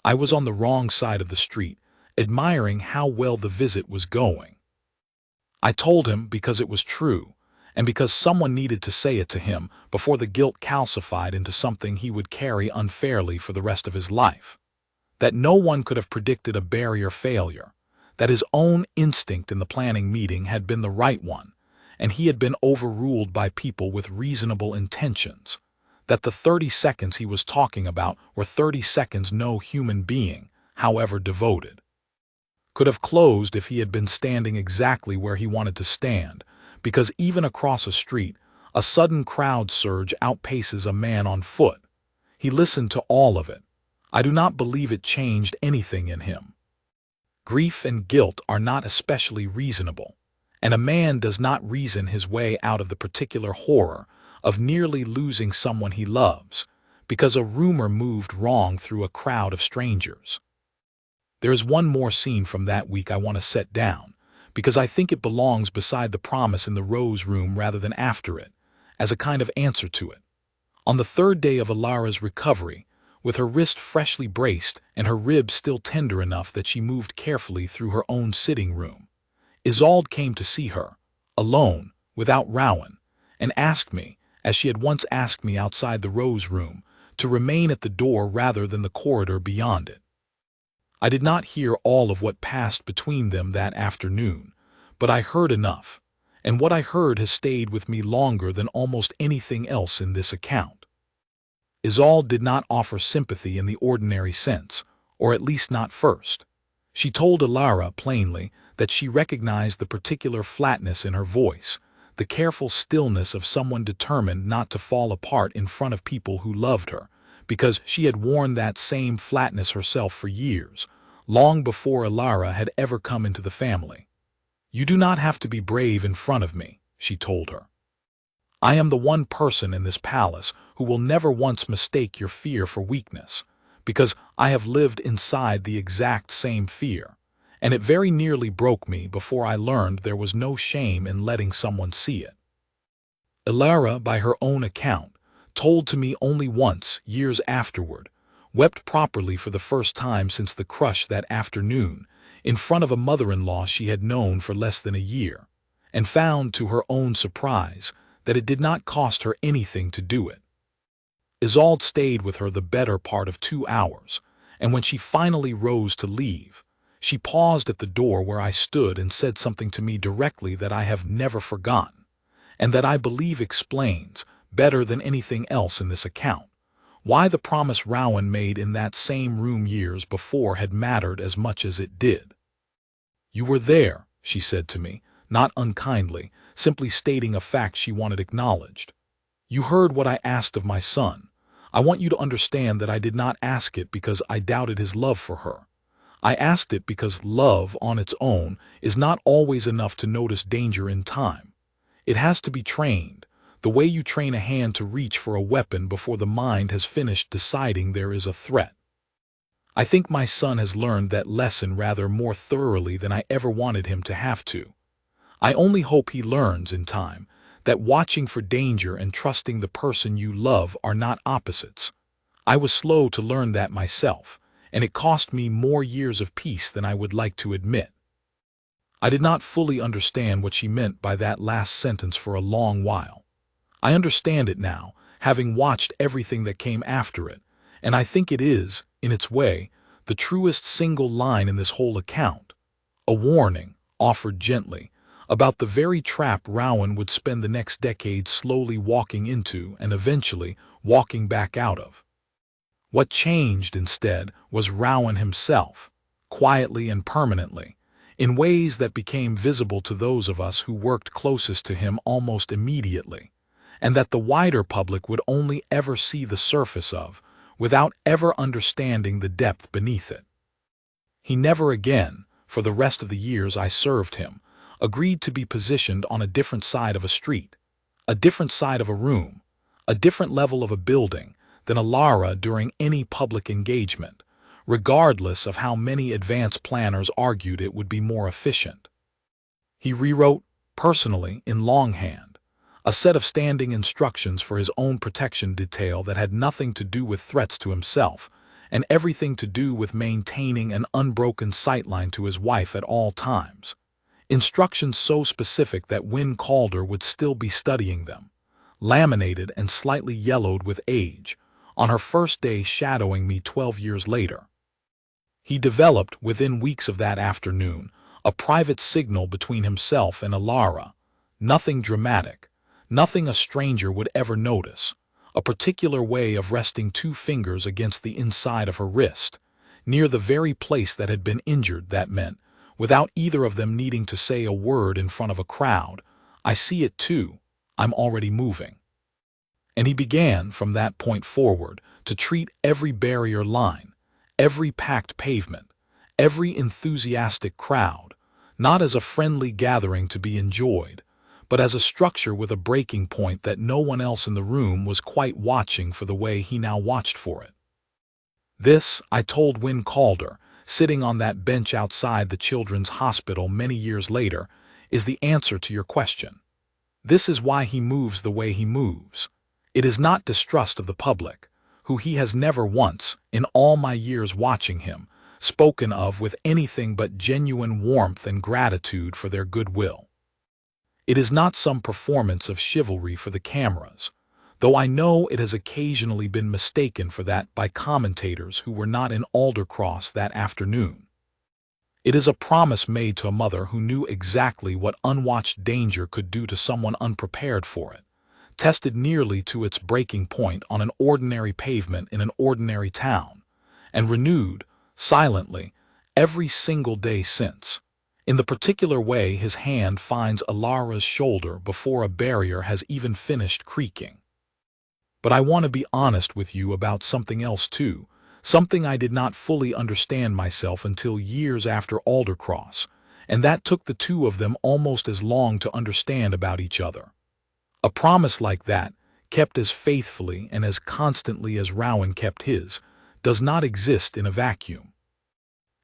I was on the wrong side of the street, admiring how well the visit was going. I told him because it was true, and because someone needed to say it to him before the guilt calcified into something he would carry unfairly for the rest of his life. That no one could have predicted a barrier failure, that his own instinct in the planning meeting had been the right one, and he had been overruled by people with reasonable intentions, that the 30 seconds he was talking about were 30 seconds no human being, however devoted, could have closed if he had been standing exactly where he wanted to stand, because even across a street, a sudden crowd surge outpaces a man on foot. He listened to all of it. I do not believe it changed anything in him. Grief and guilt are not especially reasonable, and a man does not reason his way out of the particular horror of nearly losing someone he loves, because a rumor moved wrong through a crowd of strangers. There is one more scene from that week I want to set down, because I think it belongs beside the promise in the Rose Room rather than after it, as a kind of answer to it. On the 3rd day of Elara's recovery, with her wrist freshly braced and her ribs still tender enough that she moved carefully through her own sitting room, Isolde came to see her, alone, without Rowan, and asked me, as she had once asked me outside the Rose Room, to remain at the door rather than the corridor beyond it. I did not hear all of what passed between them that afternoon, but I heard enough, and what I heard has stayed with me longer than almost anything else in this account. Isolde did not offer sympathy in the ordinary sense, or at least not first. She told Elara plainly that she recognized the particular flatness in her voice, the careful stillness of someone determined not to fall apart in front of people who loved her, because she had worn that same flatness herself for years, long before Elara had ever come into the family. "You do not have to be brave in front of me," she told her. "I am the one person in this palace who will never once mistake your fear for weakness, because I have lived inside the exact same fear, and it very nearly broke me before I learned there was no shame in letting someone see it." Elara, by her own account, told to me only once, years afterward, wept properly for the first time since the crush that afternoon, in front of a mother-in-law she had known for less than a year, and found, to her own surprise, that it did not cost her anything to do it. Isolde stayed with her the better part of 2 hours, and when she finally rose to leave, she paused at the door where I stood and said something to me directly that I have never forgotten, and that I believe explains, better than anything else in this account, why the promise Rowan made in that same room years before had mattered as much as it did. "You were there," she said to me, not unkindly, simply stating a fact she wanted acknowledged. "You heard what I asked of my son. I want you to understand that I did not ask it because I doubted his love for her. I asked it because love on its own is not always enough to notice danger in time. It has to be trained, the way you train a hand to reach for a weapon before the mind has finished deciding there is a threat. I think my son has learned that lesson rather more thoroughly than I ever wanted him to have to. I only hope he learns in time that watching for danger and trusting the person you love are not opposites. I was slow to learn that myself, and it cost me more years of peace than I would like to admit." I did not fully understand what she meant by that last sentence for a long while. I understand it now, having watched everything that came after it, and I think it is, in its way, the truest single line in this whole account. A warning, offered gently, about the very trap Rowan would spend the next decade slowly walking into and eventually walking back out of. What changed instead was Rowan himself, quietly and permanently, in ways that became visible to those of us who worked closest to him almost immediately, and that the wider public would only ever see the surface of, without ever understanding the depth beneath it. He never again, for the rest of the years I served him, agreed to be positioned on a different side of a street, a different side of a room, a different level of a building than Elara during any public engagement, regardless of how many advanced planners argued it would be more efficient. He rewrote, personally, in longhand, a set of standing instructions for his own protection detail that had nothing to do with threats to himself, and everything to do with maintaining an unbroken sightline to his wife at all times. Instructions so specific that Win Calder would still be studying them, laminated and slightly yellowed with age, on her first day shadowing me 12 years later. He developed, within weeks of that afternoon, a private signal between himself and Elara. Nothing dramatic, nothing a stranger would ever notice. A particular way of resting 2 fingers against the inside of her wrist, near the very place that had been injured. That meant, without either of them needing to say a word in front of a crowd, "I see it too, I'm already moving." And he began, from that point forward, to treat every barrier line, every packed pavement, every enthusiastic crowd, not as a friendly gathering to be enjoyed, but as a structure with a breaking point that no one else in the room was quite watching for the way he now watched for it. "This," I told Win Calder, sitting on that bench outside the Children's Hospital many years later, "is the answer to your question. This is why he moves the way he moves. It is not distrust of the public, who he has never once, in all my years watching him, spoken of with anything but genuine warmth and gratitude for their goodwill. It is not some performance of chivalry for the cameras, though I know it has occasionally been mistaken for that by commentators who were not in Aldercross that afternoon. It is a promise made to a mother who knew exactly what unwatched danger could do to someone unprepared for it, tested nearly to its breaking point on an ordinary pavement in an ordinary town, and renewed, silently, every single day since, in the particular way his hand finds Elara's shoulder before a barrier has even finished creaking. But I want to be honest with you about something else too, something I did not fully understand myself until years after Aldercross, and that took the two of them almost as long to understand about each other. A promise like that, kept as faithfully and as constantly as Rowan kept his, does not exist in a vacuum.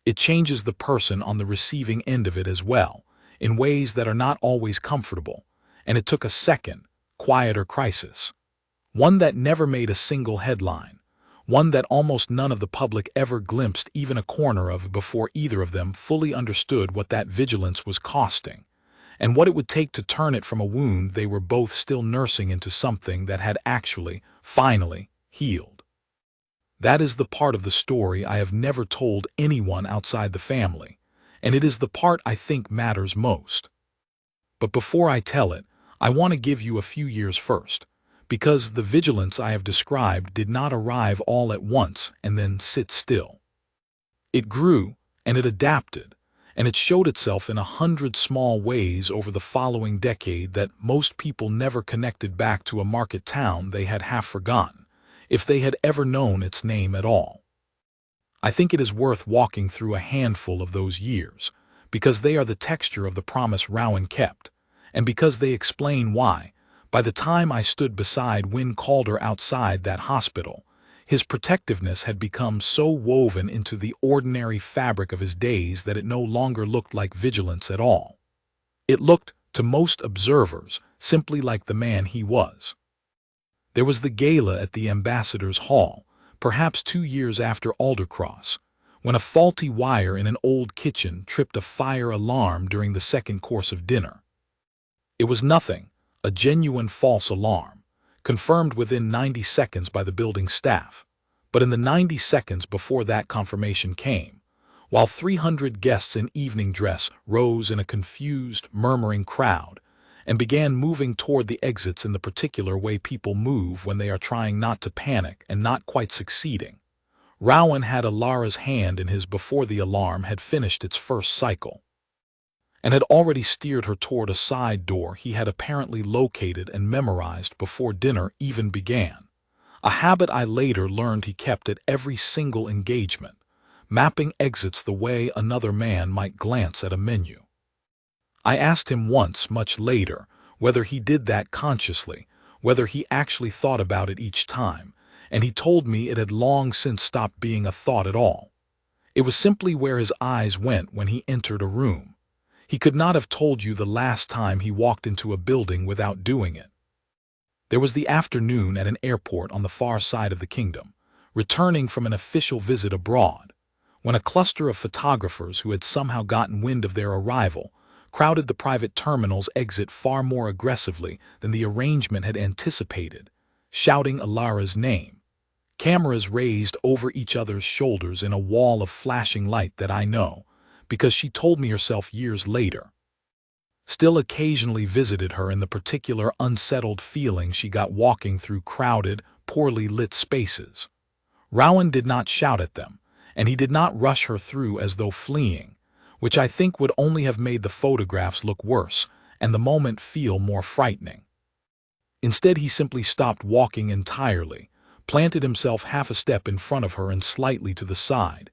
It changes the person on the receiving end of it as well, in ways that are not always comfortable, and it took a second, quieter crisis. One that never made a single headline, one that almost none of the public ever glimpsed even a corner of before either of them fully understood what that vigilance was costing, and what it would take to turn it from a wound they were both still nursing into something that had actually, finally, healed. That is the part of the story I have never told anyone outside the family, and it is the part I think matters most. But before I tell it, I want to give you a few years first, because the vigilance I have described did not arrive all at once and then sit still. It grew, and it adapted, and it showed itself in 100 small ways over the following decade that most people never connected back to a market town they had half forgotten, if they had ever known its name at all. I think it is worth walking through a handful of those years, because they are the texture of the promise Rowan kept, and because they explain why, by the time I stood beside Win Calder outside that hospital, his protectiveness had become so woven into the ordinary fabric of his days that it no longer looked like vigilance at all. It looked, to most observers, simply like the man he was. There was the gala at the Ambassador's Hall, perhaps 2 years after Aldercross, when a faulty wire in an old kitchen tripped a fire alarm during the second course of dinner. It was nothing, a genuine false alarm, confirmed within 90 seconds by the building staff, but in the 90 seconds before that confirmation came, while 300 guests in evening dress rose in a confused, murmuring crowd and began moving toward the exits in the particular way people move when they are trying not to panic and not quite succeeding, Rowan had Elara's hand in his before the alarm had finished its first cycle, and had already steered her toward a side door he had apparently located and memorized before dinner even began, a habit I later learned he kept at every single engagement, mapping exits the way another man might glance at a menu. I asked him once, much later, whether he did that consciously, whether he actually thought about it each time, and he told me it had long since stopped being a thought at all. It was simply where his eyes went when he entered a room. He could not have told you the last time he walked into a building without doing it. There was the afternoon at an airport on the far side of the kingdom, returning from an official visit abroad, when a cluster of photographers who had somehow gotten wind of their arrival crowded the private terminal's exit far more aggressively than the arrangement had anticipated, shouting Elara's name, cameras raised over each other's shoulders in a wall of flashing light that I know, because she told me herself years later, still occasionally visited her in the particular unsettled feeling she got walking through crowded, poorly lit spaces. Rowan did not shout at them, and he did not rush her through as though fleeing, which I think would only have made the photographs look worse and the moment feel more frightening. Instead, he simply stopped walking entirely, planted himself half a step in front of her and slightly to the side,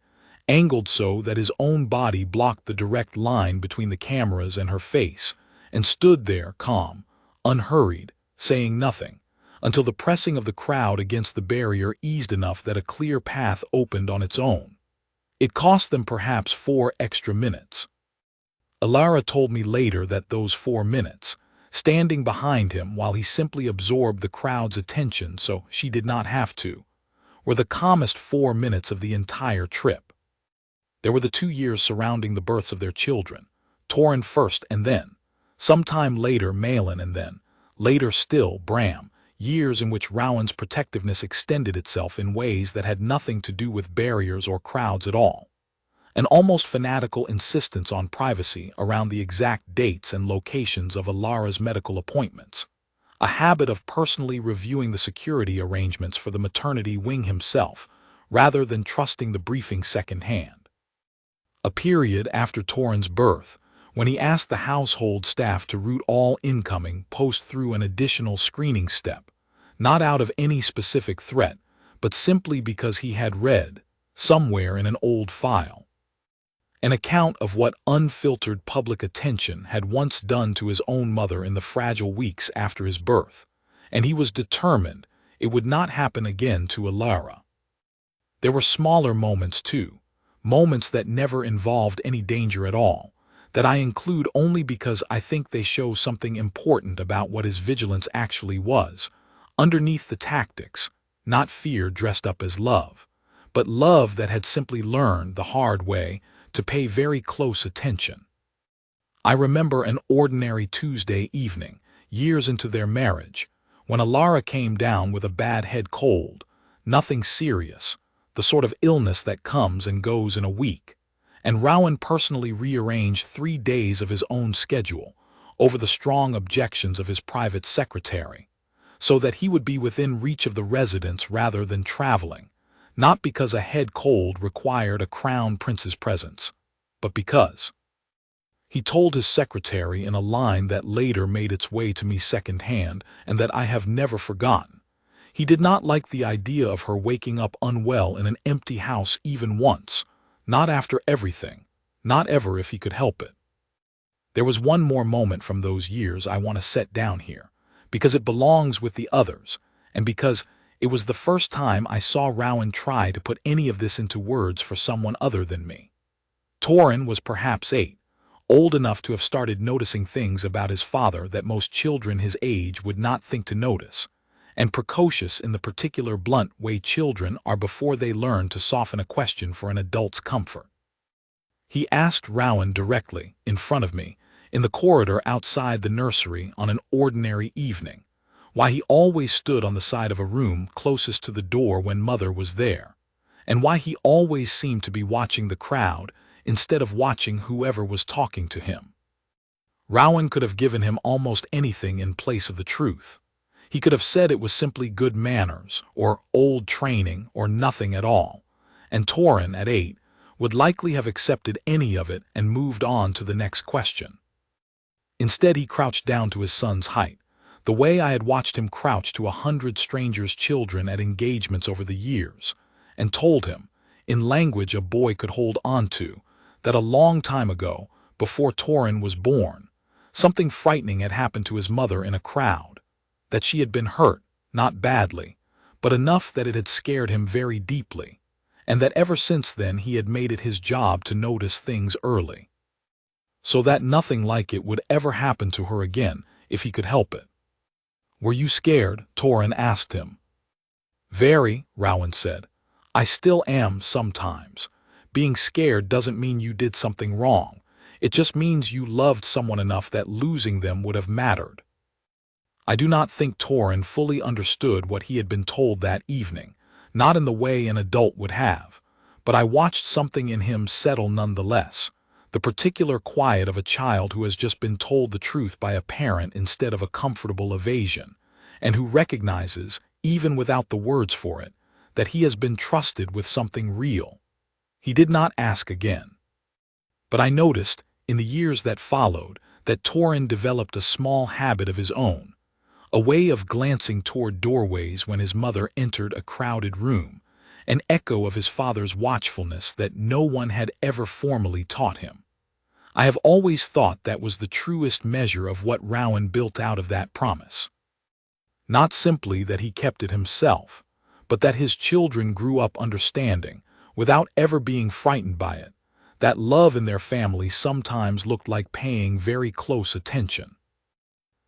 angled so that his own body blocked the direct line between the cameras and her face, and stood there calm, unhurried, saying nothing, until the pressing of the crowd against the barrier eased enough that a clear path opened on its own. It cost them perhaps 4 extra minutes. Elara told me later that those 4 minutes, standing behind him while he simply absorbed the crowd's attention so she did not have to, were the calmest 4 minutes of the entire trip. There were the 2 years surrounding the births of their children, Torrin first and then, sometime later Malin and then, later still Bram, years in which Rowan's protectiveness extended itself in ways that had nothing to do with barriers or crowds at all. An almost fanatical insistence on privacy around the exact dates and locations of Elara's medical appointments. A habit of personally reviewing the security arrangements for the maternity wing himself, rather than trusting the briefing secondhand. A period after Torrin's birth, when he asked the household staff to route all incoming post through an additional screening step, not out of any specific threat, but simply because he had read, somewhere in an old file, an account of what unfiltered public attention had once done to his own mother in the fragile weeks after his birth, and he was determined it would not happen again to Elara. There were smaller moments too, moments that never involved any danger at all, that I include only because I think they show something important about what his vigilance actually was, underneath the tactics, not fear dressed up as love, but love that had simply learned the hard way to pay very close attention. I remember an ordinary Tuesday evening, years into their marriage, when Elara came down with a bad head cold, nothing serious, the sort of illness that comes and goes in a week, and Rowan personally rearranged 3 days of his own schedule, over the strong objections of his private secretary, so that he would be within reach of the residence rather than traveling, not because a head cold required a crown prince's presence, but because He told his secretary in a line that later made its way to me secondhand and that I have never forgotten. He did not like the idea of her waking up unwell in an empty house even once, not after everything, not ever if he could help it. There was one more moment from those years I want to set down here, because it belongs with the others, and because it was the first time I saw Rowan try to put any of this into words for someone other than me. Torin was perhaps 8, old enough to have started noticing things about his father that most children his age would not think to notice, and precocious in the particular blunt way children are before they learn to soften a question for an adult's comfort. He asked Rowan directly, in front of me, in the corridor outside the nursery on an ordinary evening, why he always stood on the side of a room closest to the door when Mother was there, and why he always seemed to be watching the crowd instead of watching whoever was talking to him. Rowan could have given him almost anything in place of the truth. He could have said it was simply good manners, or old training, or nothing at all, and Torin, at 8, would likely have accepted any of it and moved on to the next question. Instead, he crouched down to his son's height, the way I had watched him crouch to 100 strangers' children at engagements over the years, and told him, in language a boy could hold on to, that a long time ago, before Torin was born, something frightening had happened to his mother in a crowd, that she had been hurt, not badly, but enough that it had scared him very deeply, and that ever since then he had made it his job to notice things early, so that nothing like it would ever happen to her again if he could help it. "Were you scared?" Torin asked him. "Very," Rowan said. "I still am sometimes. Being scared doesn't mean you did something wrong. It just means you loved someone enough that losing them would have mattered." I do not think Torin fully understood what he had been told that evening, not in the way an adult would have, but I watched something in him settle nonetheless, the particular quiet of a child who has just been told the truth by a parent instead of a comfortable evasion, and who recognizes, even without the words for it, that he has been trusted with something real. He did not ask again. But I noticed, in the years that followed, that Torin developed a small habit of his own, a way of glancing toward doorways when his mother entered a crowded room, an echo of his father's watchfulness that no one had ever formally taught him. I have always thought that was the truest measure of what Rowan built out of that promise. Not simply that he kept it himself, but that his children grew up understanding, without ever being frightened by it, that love in their family sometimes looked like paying very close attention.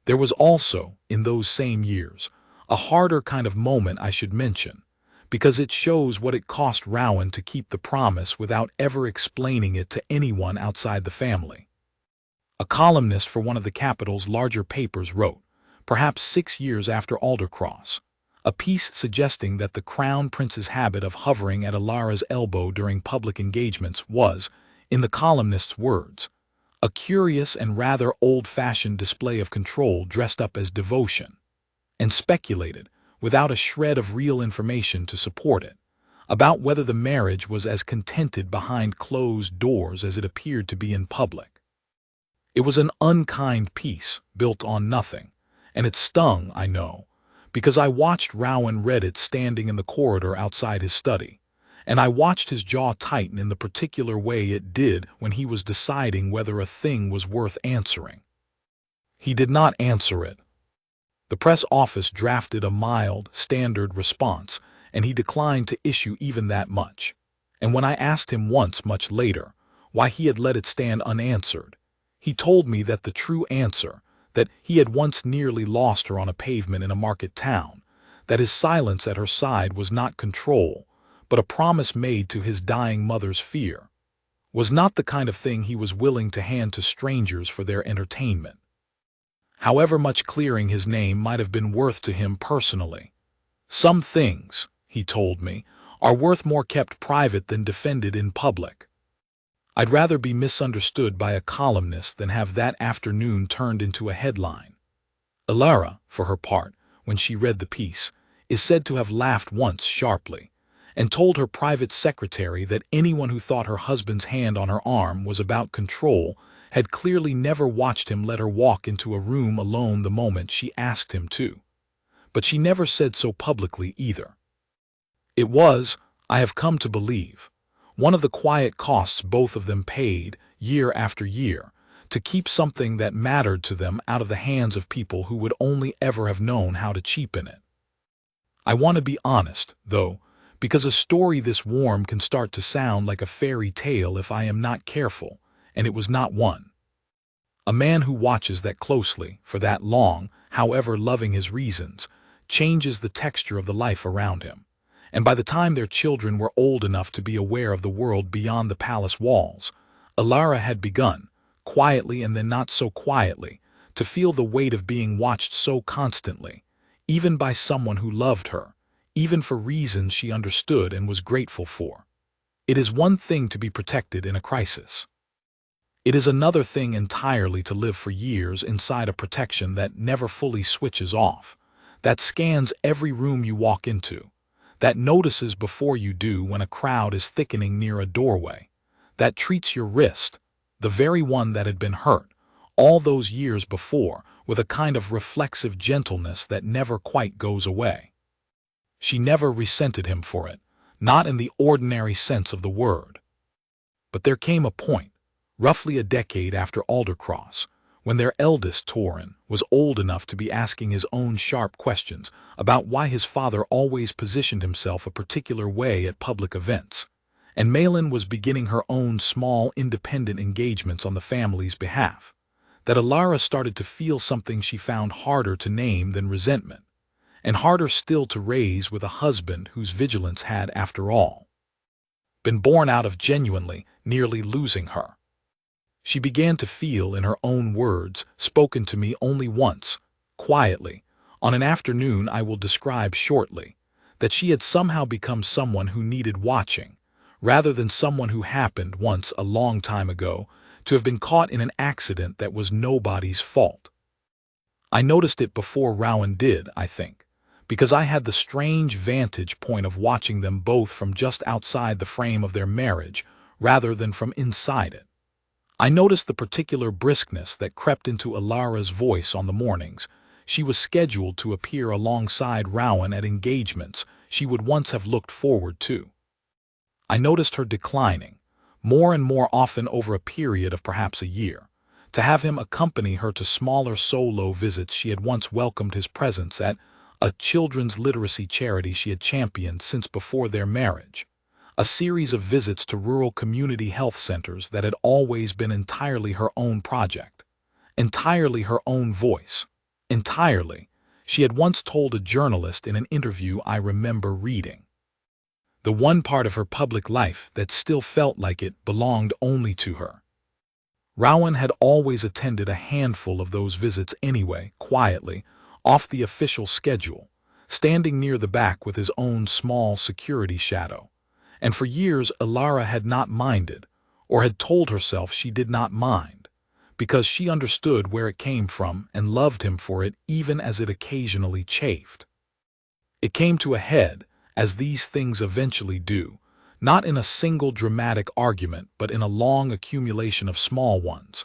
There was also, in those same years, a harder kind of moment I should mention, because it shows what it cost Rowan to keep the promise without ever explaining it to anyone outside the family. A columnist for one of the capital's larger papers wrote, perhaps 6 years after Aldercross, a piece suggesting that the crown prince's habit of hovering at Elara's elbow during public engagements was, in the columnist's words, a curious and rather old-fashioned display of control dressed up as devotion, and speculated, without a shred of real information to support it, about whether the marriage was as contented behind closed doors as it appeared to be in public. It was an unkind piece, built on nothing, and it stung, I know, because I watched Rowan read it standing in the corridor outside his study, and I watched his jaw tighten in the particular way it did when he was deciding whether a thing was worth answering. He did not answer it. The press office drafted a mild, standard response, and he declined to issue even that much. And when I asked him once, much later, why he had let it stand unanswered, he told me that the true answer, that he had once nearly lost her on a pavement in a market town, that his silence at her side was not control, but a promise made to his dying mother's fear, was not the kind of thing he was willing to hand to strangers for their entertainment. However much clearing his name might have been worth to him personally. Some things, he told me, are worth more kept private than defended in public. I'd rather be misunderstood by a columnist than have that afternoon turned into a headline. Elara, for her part, when she read the piece, is said to have laughed once sharply, and told her private secretary that anyone who thought her husband's hand on her arm was about control had clearly never watched him let her walk into a room alone the moment she asked him to. But she never said so publicly either. It was, I have come to believe, one of the quiet costs both of them paid, year after year, to keep something that mattered to them out of the hands of people who would only ever have known how to cheapen it. I want to be honest, though, because a story this warm can start to sound like a fairy tale if I am not careful, and it was not one. A man who watches that closely, for that long, however loving his reasons, changes the texture of the life around him, and by the time their children were old enough to be aware of the world beyond the palace walls, Elara had begun, quietly and then not so quietly, to feel the weight of being watched so constantly, even by someone who loved her, even for reasons she understood and was grateful for. It is one thing to be protected in a crisis. It is another thing entirely to live for years inside a protection that never fully switches off, that scans every room you walk into, that notices before you do when a crowd is thickening near a doorway, that treats your wrist, the very one that had been hurt, all those years before, with a kind of reflexive gentleness that never quite goes away. She never resented him for it, not in the ordinary sense of the word. But there came a point, roughly a decade after Aldercross, when their eldest, Torrin, was old enough to be asking his own sharp questions about why his father always positioned himself a particular way at public events, and Malin was beginning her own small, independent engagements on the family's behalf, that Elara started to feel something she found harder to name than resentment, and harder still to raise with a husband whose vigilance had, after all, been born out of genuinely, nearly losing her. She began to feel, in her own words, spoken to me only once, quietly, on an afternoon I will describe shortly, that she had somehow become someone who needed watching, rather than someone who happened once a long time ago to have been caught in an accident that was nobody's fault. I noticed it before Rowan did, I think, because I had the strange vantage point of watching them both from just outside the frame of their marriage rather than from inside it. I noticed the particular briskness that crept into Elara's voice on the mornings she was scheduled to appear alongside Rowan at engagements she would once have looked forward to. I noticed her declining, more and more often over a period of perhaps a year, to have him accompany her to smaller solo visits she had once welcomed his presence at, a children's literacy charity she had championed since before their marriage, a series of visits to rural community health centers that had always been entirely her own project, entirely her own voice, entirely, she had once told a journalist in an interview I remember reading. The one part of her public life that still felt like it belonged only to her. Rowan had always attended a handful of those visits anyway, quietly, off the official schedule, standing near the back with his own small security shadow. And for years Elara had not minded, or had told herself she did not mind, because she understood where it came from and loved him for it even as it occasionally chafed. It came to a head, as these things eventually do, not in a single dramatic argument but in a long accumulation of small ones,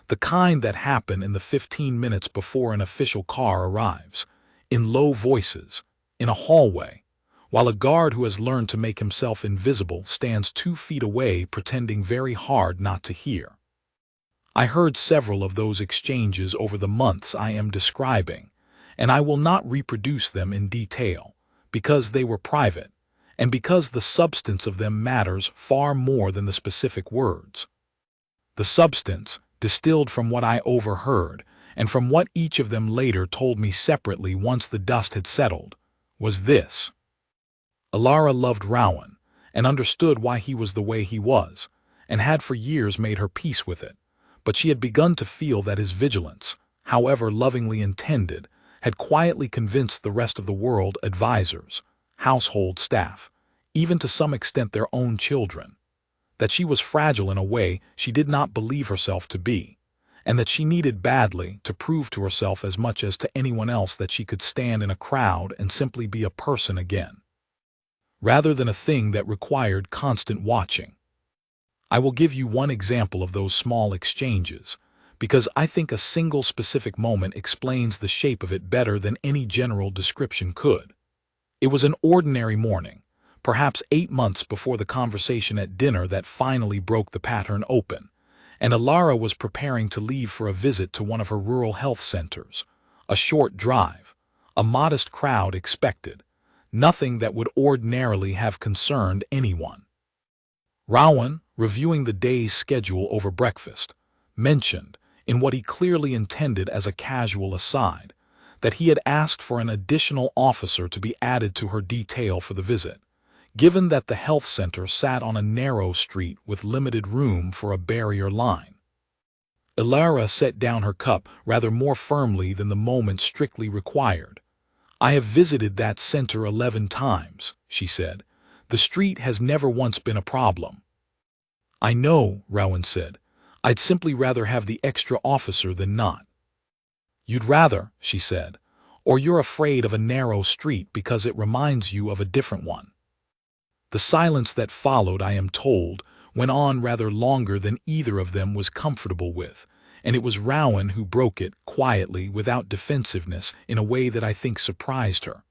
the kind that happen in the 15 minutes before an official car arrives, in low voices, in a hallway, while a guard who has learned to make himself invisible stands 2 feet away pretending very hard not to hear. I heard several of those exchanges over the months I am describing, and I will not reproduce them in detail, because they were private, and because the substance of them matters far more than the specific words. The substance, distilled from what I overheard, and from what each of them later told me separately once the dust had settled, was this. Elara loved Rowan, and understood why he was the way he was, and had for years made her peace with it, but she had begun to feel that his vigilance, however lovingly intended, had quietly convinced the rest of the world, advisors, household staff, even to some extent their own children, that she was fragile in a way she did not believe herself to be, and that she needed badly to prove to herself as much as to anyone else that she could stand in a crowd and simply be a person again, rather than a thing that required constant watching. I will give you one example of those small exchanges, because I think a single specific moment explains the shape of it better than any general description could. It was an ordinary morning, perhaps 8 months before the conversation at dinner that finally broke the pattern open, and Elara was preparing to leave for a visit to one of her rural health centers. A short drive, a modest crowd expected, nothing that would ordinarily have concerned anyone. Rowan, reviewing the day's schedule over breakfast, mentioned, in what he clearly intended as a casual aside, that he had asked for an additional officer to be added to her detail for the visit, given that the health center sat on a narrow street with limited room for a barrier line. Elara set down her cup rather more firmly than the moment strictly required. "I have visited that center 11 times, she said. "The street has never once been a problem." "I know," Rowan said. "I'd simply rather have the extra officer than not." "You'd rather," she said, "or you're afraid of a narrow street because it reminds you of a different one." The silence that followed, I am told, went on rather longer than either of them was comfortable with, and it was Rowan who broke it, quietly, without defensiveness, in a way that I think surprised her.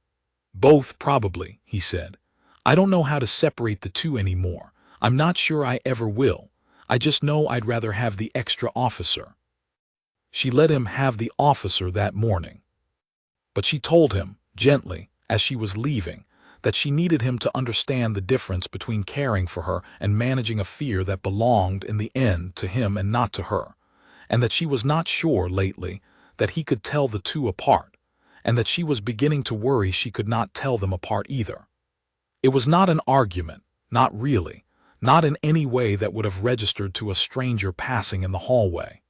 "Both, probably," he said. "I don't know how to separate the two anymore. I'm not sure I ever will. I just know I'd rather have the extra officer." She let him have the officer that morning. But she told him, gently, as she was leaving, that she needed him to understand the difference between caring for her and managing a fear that belonged in the end to him and not to her, and that she was not sure lately that he could tell the two apart, and that she was beginning to worry she could not tell them apart either. It was not an argument, not really, not in any way that would have registered to a stranger passing in the hallway.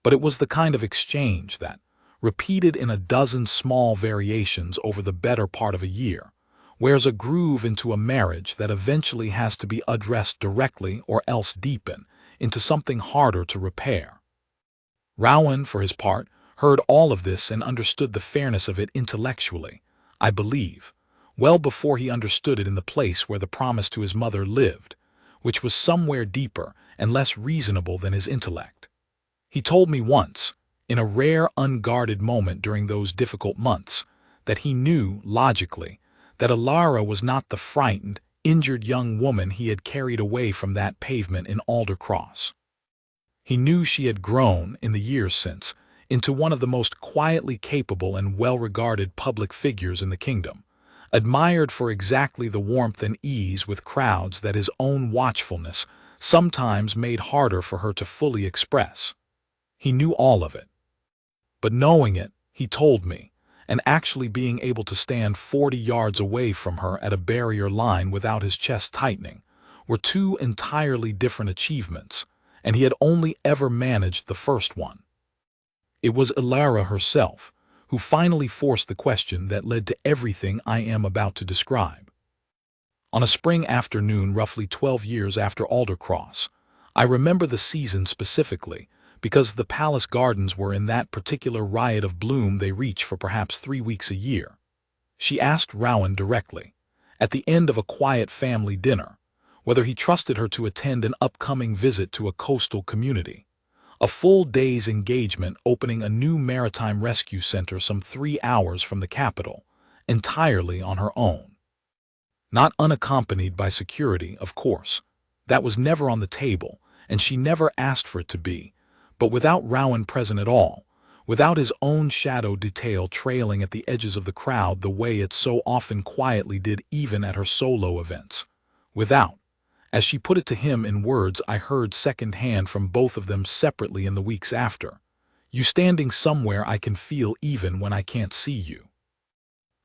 But it was the kind of exchange that, repeated in a dozen small variations over the better part of a year, wears a groove into a marriage that eventually has to be addressed directly or else deepen into something harder to repair. Rowan, for his part, heard all of this and understood the fairness of it intellectually, I believe, well before he understood it in the place where the promise to his mother lived, which was somewhere deeper and less reasonable than his intellect. He told me once, in a rare unguarded moment during those difficult months, that he knew, logically, that Elara was not the frightened, injured young woman he had carried away from that pavement in Aldercross. He knew she had grown, in the years since, into one of the most quietly capable and well-regarded public figures in the kingdom, admired for exactly the warmth and ease with crowds that his own watchfulness sometimes made harder for her to fully express. He knew all of it. But knowing it, he told me, and actually being able to stand 40 yards away from her at a barrier line without his chest tightening, were two entirely different achievements, and he had only ever managed the first one. It was Elara herself who finally forced the question that led to everything I am about to describe. On a spring afternoon roughly 12 years after Aldercross, I remember the season specifically, because the palace gardens were in that particular riot of bloom they reach for perhaps 3 weeks a year. She asked Rowan directly, at the end of a quiet family dinner, whether he trusted her to attend an upcoming visit to a coastal community, a full day's engagement opening a new maritime rescue center some 3 hours from the capital, entirely on her own. Not unaccompanied by security, of course. That was never on the table, and she never asked for it to be, but without Rowan present at all, without his own shadow detail trailing at the edges of the crowd the way it so often quietly did even at her solo events, without, as she put it to him in words I heard second-hand from both of them separately in the weeks after, "You standing somewhere I can feel even when I can't see you."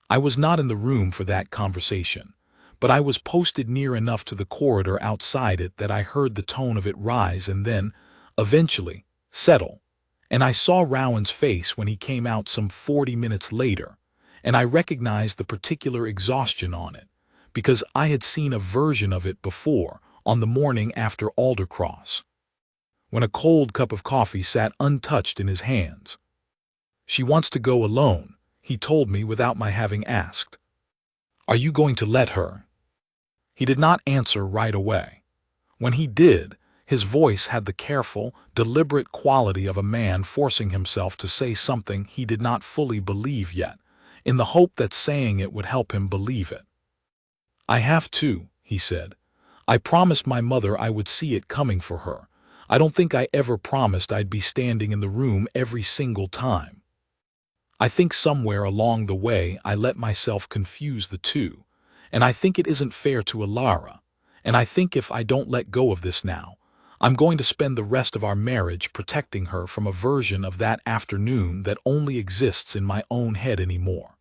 I was not in the room for that conversation, but I was posted near enough to the corridor outside it that I heard the tone of it rise and then, eventually, settle, and I saw Rowan's face when he came out some 40 minutes later, and I recognized the particular exhaustion on it, because I had seen a version of it before on the morning after Aldercross, when a cold cup of coffee sat untouched in his hands. "She wants to go alone," he told me without my having asked. "Are you going to let her?" He did not answer right away. When he did, his voice had the careful, deliberate quality of a man forcing himself to say something he did not fully believe yet, in the hope that saying it would help him believe it. "I have to," he said. "I promised my mother I would see it coming for her. I don't think I ever promised I'd be standing in the room every single time. I think somewhere along the way I let myself confuse the two, and I think it isn't fair to Elara, and I think if I don't let go of this now, I'm going to spend the rest of our marriage protecting her from a version of that afternoon that only exists in my own head anymore."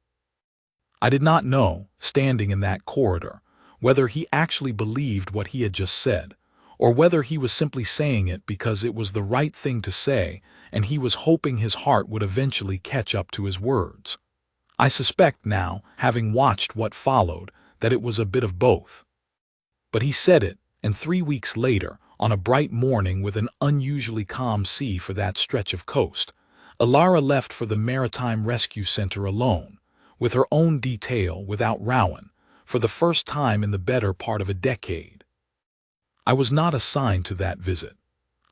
I did not know, standing in that corridor, whether he actually believed what he had just said, or whether he was simply saying it because it was the right thing to say and he was hoping his heart would eventually catch up to his words. I suspect now, having watched what followed, that it was a bit of both. But he said it, and 3 weeks later, on a bright morning with an unusually calm sea for that stretch of coast, Elara left for the Maritime Rescue Center alone, with her own detail without Rowan, for the first time in the better part of a decade. I was not assigned to that visit.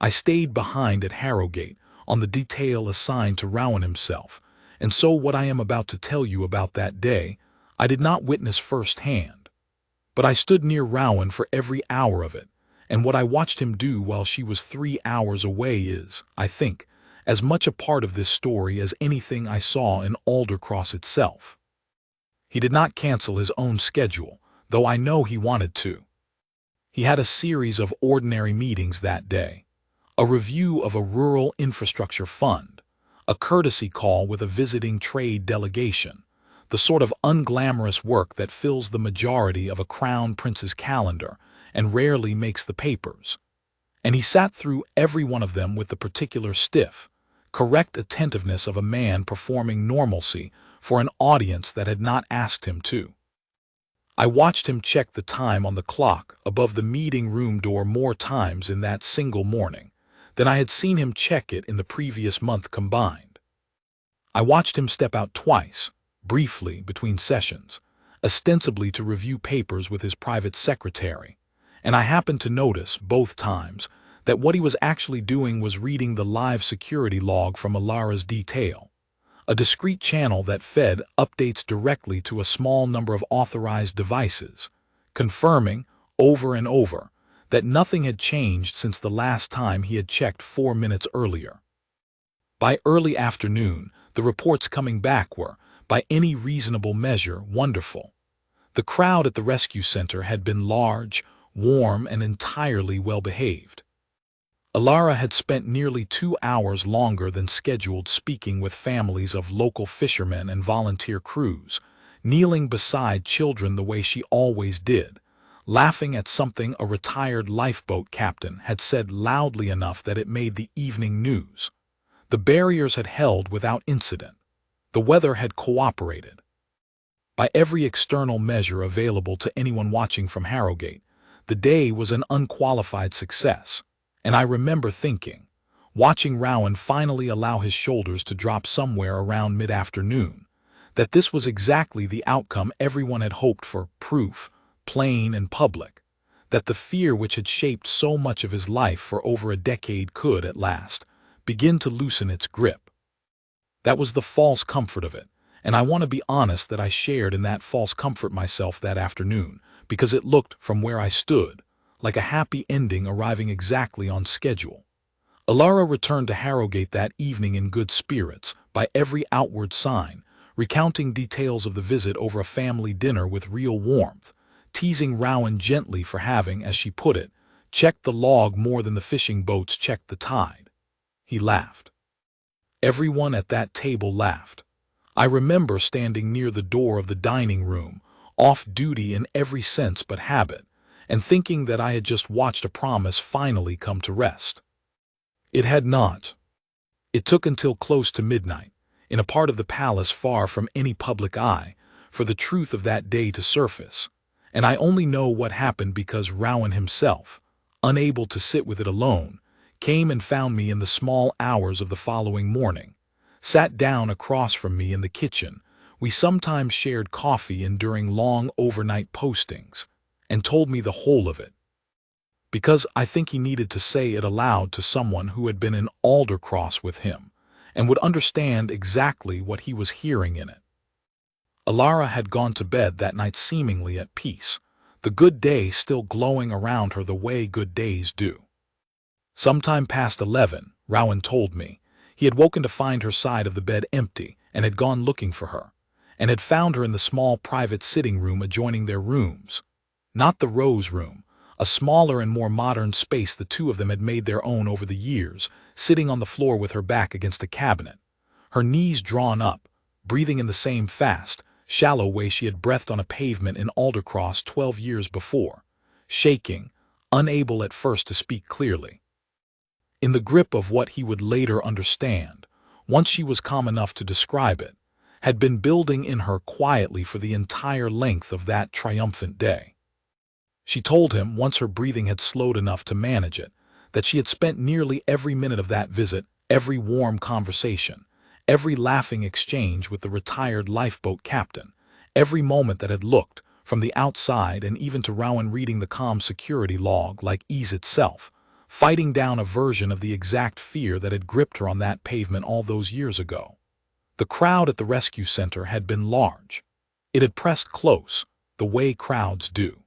I stayed behind at Harrowgate, on the detail assigned to Rowan himself, and so what I am about to tell you about that day, I did not witness firsthand. But I stood near Rowan for every hour of it, and what I watched him do while she was 3 hours away is, I think, as much a part of this story as anything I saw in Aldercross itself. He did not cancel his own schedule, though I know he wanted to. He had a series of ordinary meetings that day, a review of a rural infrastructure fund, a courtesy call with a visiting trade delegation, the sort of unglamorous work that fills the majority of a crown prince's calendar and rarely makes the papers. And he sat through every one of them with the particular stiff, correct attentiveness of a man performing normalcy for an audience that had not asked him to. I watched him check the time on the clock above the meeting room door more times in that single morning than I had seen him check it in the previous month combined. I watched him step out twice, briefly between sessions, ostensibly to review papers with his private secretary, and I happened to notice, both times, that what he was actually doing was reading the live security log from Elara's detail, a discrete channel that fed updates directly to a small number of authorized devices, confirming, over and over, that nothing had changed since the last time he had checked 4 minutes earlier. By early afternoon, the reports coming back were, by any reasonable measure, wonderful. The crowd at the rescue center had been large, warm, and entirely well-behaved. Elara had spent nearly 2 hours longer than scheduled speaking with families of local fishermen and volunteer crews, kneeling beside children the way she always did, laughing at something a retired lifeboat captain had said loudly enough that it made the evening news. The barriers had held without incident. The weather had cooperated. By every external measure available to anyone watching from Harrowgate, the day was an unqualified success, and I remember thinking, watching Rowan finally allow his shoulders to drop somewhere around mid-afternoon, that this was exactly the outcome everyone had hoped for, proof, plain and public, that the fear which had shaped so much of his life for over a decade could, at last, begin to loosen its grip. That was the false comfort of it, and I want to be honest that I shared in that false comfort myself that afternoon, because it looked, from where I stood, like a happy ending arriving exactly on schedule. Elara returned to Harrowgate that evening in good spirits, by every outward sign, recounting details of the visit over a family dinner with real warmth, teasing Rowan gently for having, as she put it, checked the log more than the fishing boats checked the tide. He laughed. Everyone at that table laughed. I remember standing near the door of the dining room, off duty in every sense but habit, and thinking that I had just watched a promise finally come to rest. It had not. It took until close to midnight, in a part of the palace far from any public eye, for the truth of that day to surface, and I only know what happened because Rowan himself, unable to sit with it alone, came and found me in the small hours of the following morning, sat down across from me in the kitchen we sometimes shared coffee in during long overnight postings, and told me the whole of it. because I think he needed to say it aloud to someone who had been in Aldercross with him and would understand exactly what he was hearing in it. Elara had gone to bed that night seemingly at peace, the good day still glowing around her the way good days do. Sometime past 11, Rowan told me, he had woken to find her side of the bed empty and had gone looking for her, and had found her in the small private sitting room adjoining their rooms. Not the Rose Room, a smaller and more modern space the two of them had made their own over the years, sitting on the floor with her back against a cabinet, her knees drawn up, breathing in the same fast, shallow way she had breathed on a pavement in Aldercross 12 years before, shaking, unable at first to speak clearly. In the grip of what he would later understand, once she was calm enough to describe it, had been building in her quietly for the entire length of that triumphant day. She told him, once her breathing had slowed enough to manage it, that she had spent nearly every minute of that visit, every warm conversation, every laughing exchange with the retired lifeboat captain, every moment that had looked, from the outside and even to Rowan reading the calm security log like ease itself, fighting down a version of the exact fear that had gripped her on that pavement all those years ago. The crowd at the rescue center had been large. It had pressed close, the way crowds do.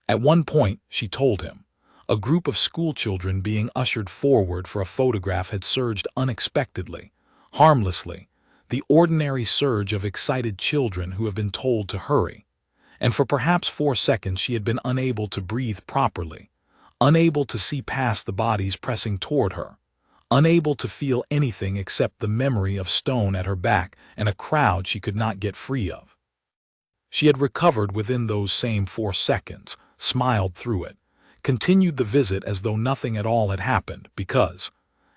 At one point, she told him, a group of schoolchildren being ushered forward for a photograph had surged unexpectedly, harmlessly, the ordinary surge of excited children who have been told to hurry, and for perhaps 4 seconds she had been unable to breathe properly, unable to see past the bodies pressing toward her, unable to feel anything except the memory of stone at her back and a crowd she could not get free of. She had recovered within those same 4 seconds, smiled through it, continued the visit as though nothing at all had happened because,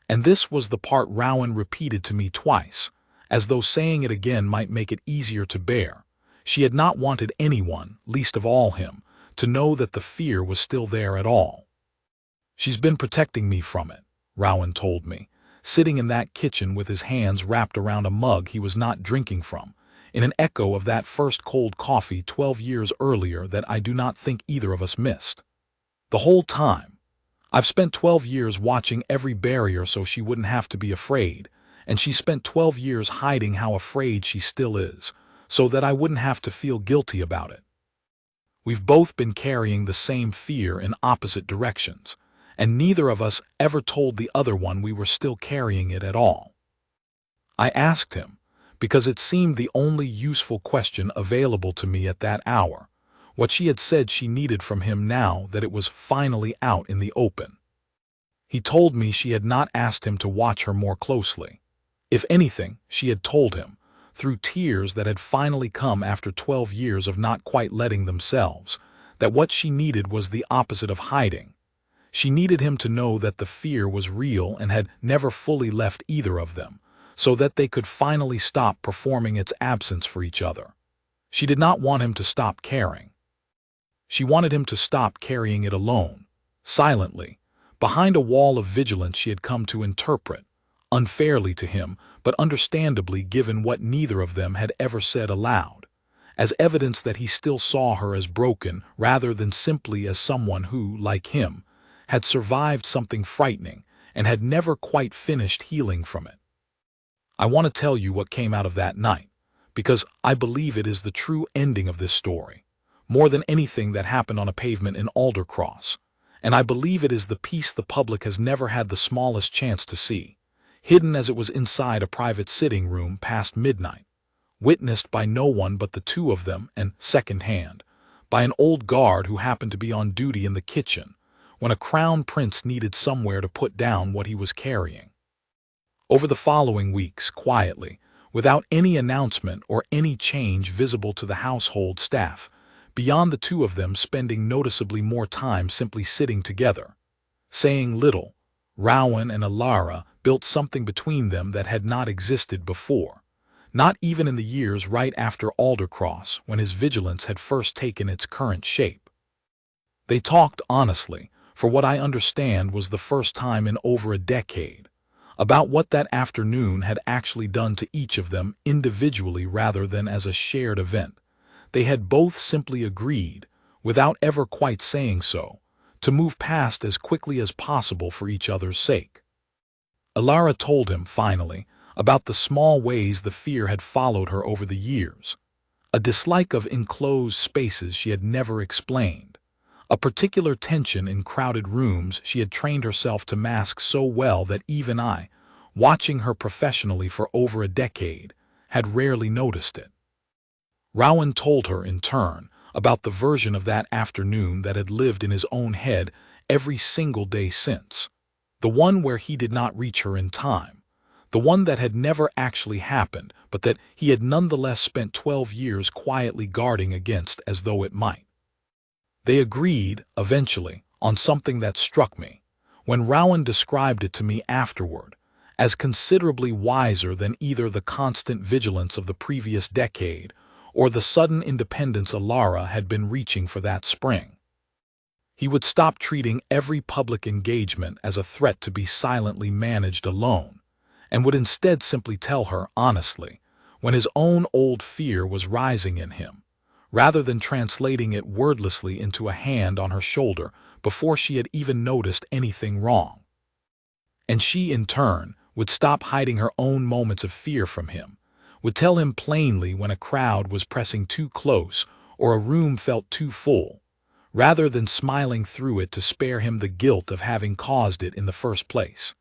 and this was the part Rowan repeated to me twice, as though saying it again might make it easier to bear, she had not wanted anyone, least of all him, to know that the fear was still there at all. She's been protecting me from it, Rowan told me, sitting in that kitchen with his hands wrapped around a mug he was not drinking from, in an echo of that first cold coffee 12 years earlier that I do not think either of us missed. The whole time, I've spent 12 years watching every barrier so she wouldn't have to be afraid, and she spent 12 years hiding how afraid she still is, so that I wouldn't have to feel guilty about it. We've both been carrying the same fear in opposite directions, and neither of us ever told the other one we were still carrying it at all. I asked him, because it seemed the only useful question available to me at that hour, what she had said she needed from him now that it was finally out in the open. He told me she had not asked him to watch her more closely. If anything, she had told him, through tears that had finally come after 12 years of not quite letting themselves, that what she needed was the opposite of hiding. She needed him to know that the fear was real and had never fully left either of them, so that they could finally stop performing its absence for each other. She did not want him to stop caring. She wanted him to stop carrying it alone, silently, behind a wall of vigilance she had come to interpret, unfairly to him, but understandably given what neither of them had ever said aloud, as evidence that he still saw her as broken rather than simply as someone who, like him, had survived something frightening and had never quite finished healing from it. I want to tell you what came out of that night, because I believe it is the true ending of this story, more than anything that happened on a pavement in Aldercross, and I believe it is the piece the public has never had the smallest chance to see, hidden as it was inside a private sitting room past midnight, witnessed by no one but the two of them and, second-hand, by an old guard who happened to be on duty in the kitchen when a crown prince needed somewhere to put down what he was carrying. Over the following weeks, quietly, without any announcement or any change visible to the household staff, beyond the two of them spending noticeably more time simply sitting together, saying little, Rowan and Elara built something between them that had not existed before, not even in the years right after Aldercross when his vigilance had first taken its current shape. They talked honestly, for what I understand was the first time in over a decade, about what that afternoon had actually done to each of them individually rather than as a shared event. They had both simply agreed, without ever quite saying so, to move past as quickly as possible for each other's sake. Elara told him, finally, about the small ways the fear had followed her over the years. A dislike of enclosed spaces she had never explained. A particular tension in crowded rooms she had trained herself to mask so well that even I, watching her professionally for over a decade, had rarely noticed it. Rowan told her, in turn, about the version of that afternoon that had lived in his own head every single day since. The one where he did not reach her in time. The one that had never actually happened, but that he had nonetheless spent 12 years quietly guarding against as though it might. They agreed, eventually, on something that struck me, when Rowan described it to me afterward, as considerably wiser than either the constant vigilance of the previous decade or the sudden independence Elara had been reaching for that spring. He would stop treating every public engagement as a threat to be silently managed alone, and would instead simply tell her honestly when his own old fear was rising in him, rather than translating it wordlessly into a hand on her shoulder before she had even noticed anything wrong. And she, in turn, would stop hiding her own moments of fear from him, would tell him plainly when a crowd was pressing too close or a room felt too full, rather than smiling through it to spare him the guilt of having caused it in the first place.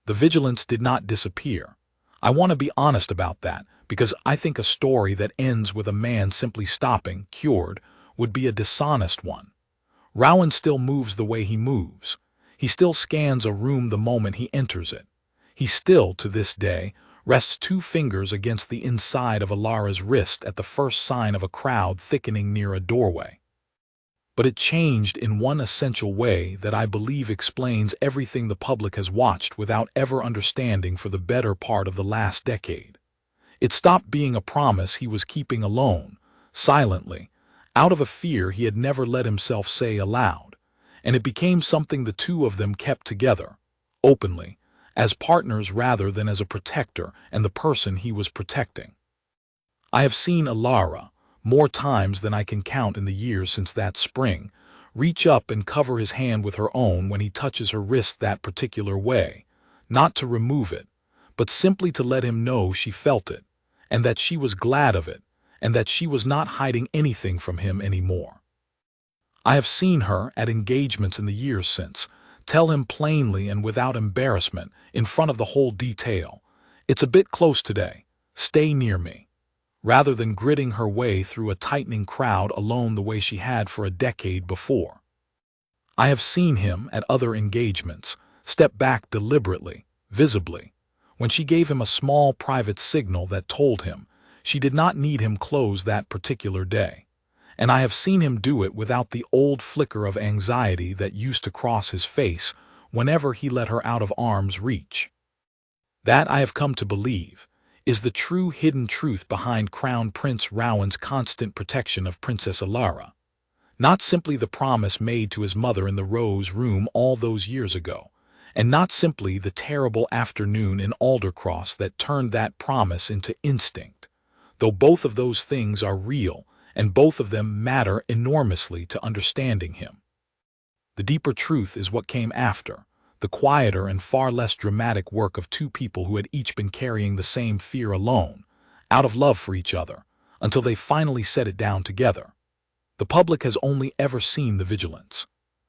The vigilance did not disappear. I want to be honest about that, because I think a story that ends with a man simply stopping, cured, would be a dishonest one. Rowan still moves the way he moves. He still scans a room the moment he enters it. He still, to this day, rests 2 fingers against the inside of Elara's wrist at the first sign of a crowd thickening near a doorway. But it changed in one essential way that I believe explains everything the public has watched without ever understanding for the better part of the last decade. It stopped being a promise he was keeping alone, silently, out of a fear he had never let himself say aloud, and it became something the two of them kept together, openly, as partners rather than as a protector and the person he was protecting. I have seen Elara, more times than I can count in the years since that spring, reach up and cover his hand with her own when he touches her wrist that particular way, not to remove it, but simply to let him know she felt it, and that she was glad of it, and that she was not hiding anything from him anymore. I have seen her, at engagements in the years since, tell him plainly and without embarrassment, in front of the whole detail, "It's a bit close today, stay near me," rather than gritting her way through a tightening crowd alone the way she had for a decade before. I have seen him, at other engagements, step back deliberately, visibly, when she gave him a small private signal that told him she did not need him close that particular day, and I have seen him do it without the old flicker of anxiety that used to cross his face whenever he let her out of arm's reach. That, I have come to believe, is the true hidden truth behind Crown Prince Rowan's constant protection of Princess Elara. Not simply the promise made to his mother in the Rose Room all those years ago, and not simply the terrible afternoon in Aldercross that turned that promise into instinct, though both of those things are real and both of them matter enormously to understanding him. The deeper truth is what came after, the quieter and far less dramatic work of 2 people who had each been carrying the same fear alone, out of love for each other, until they finally set it down together. The public has only ever seen the vigilance.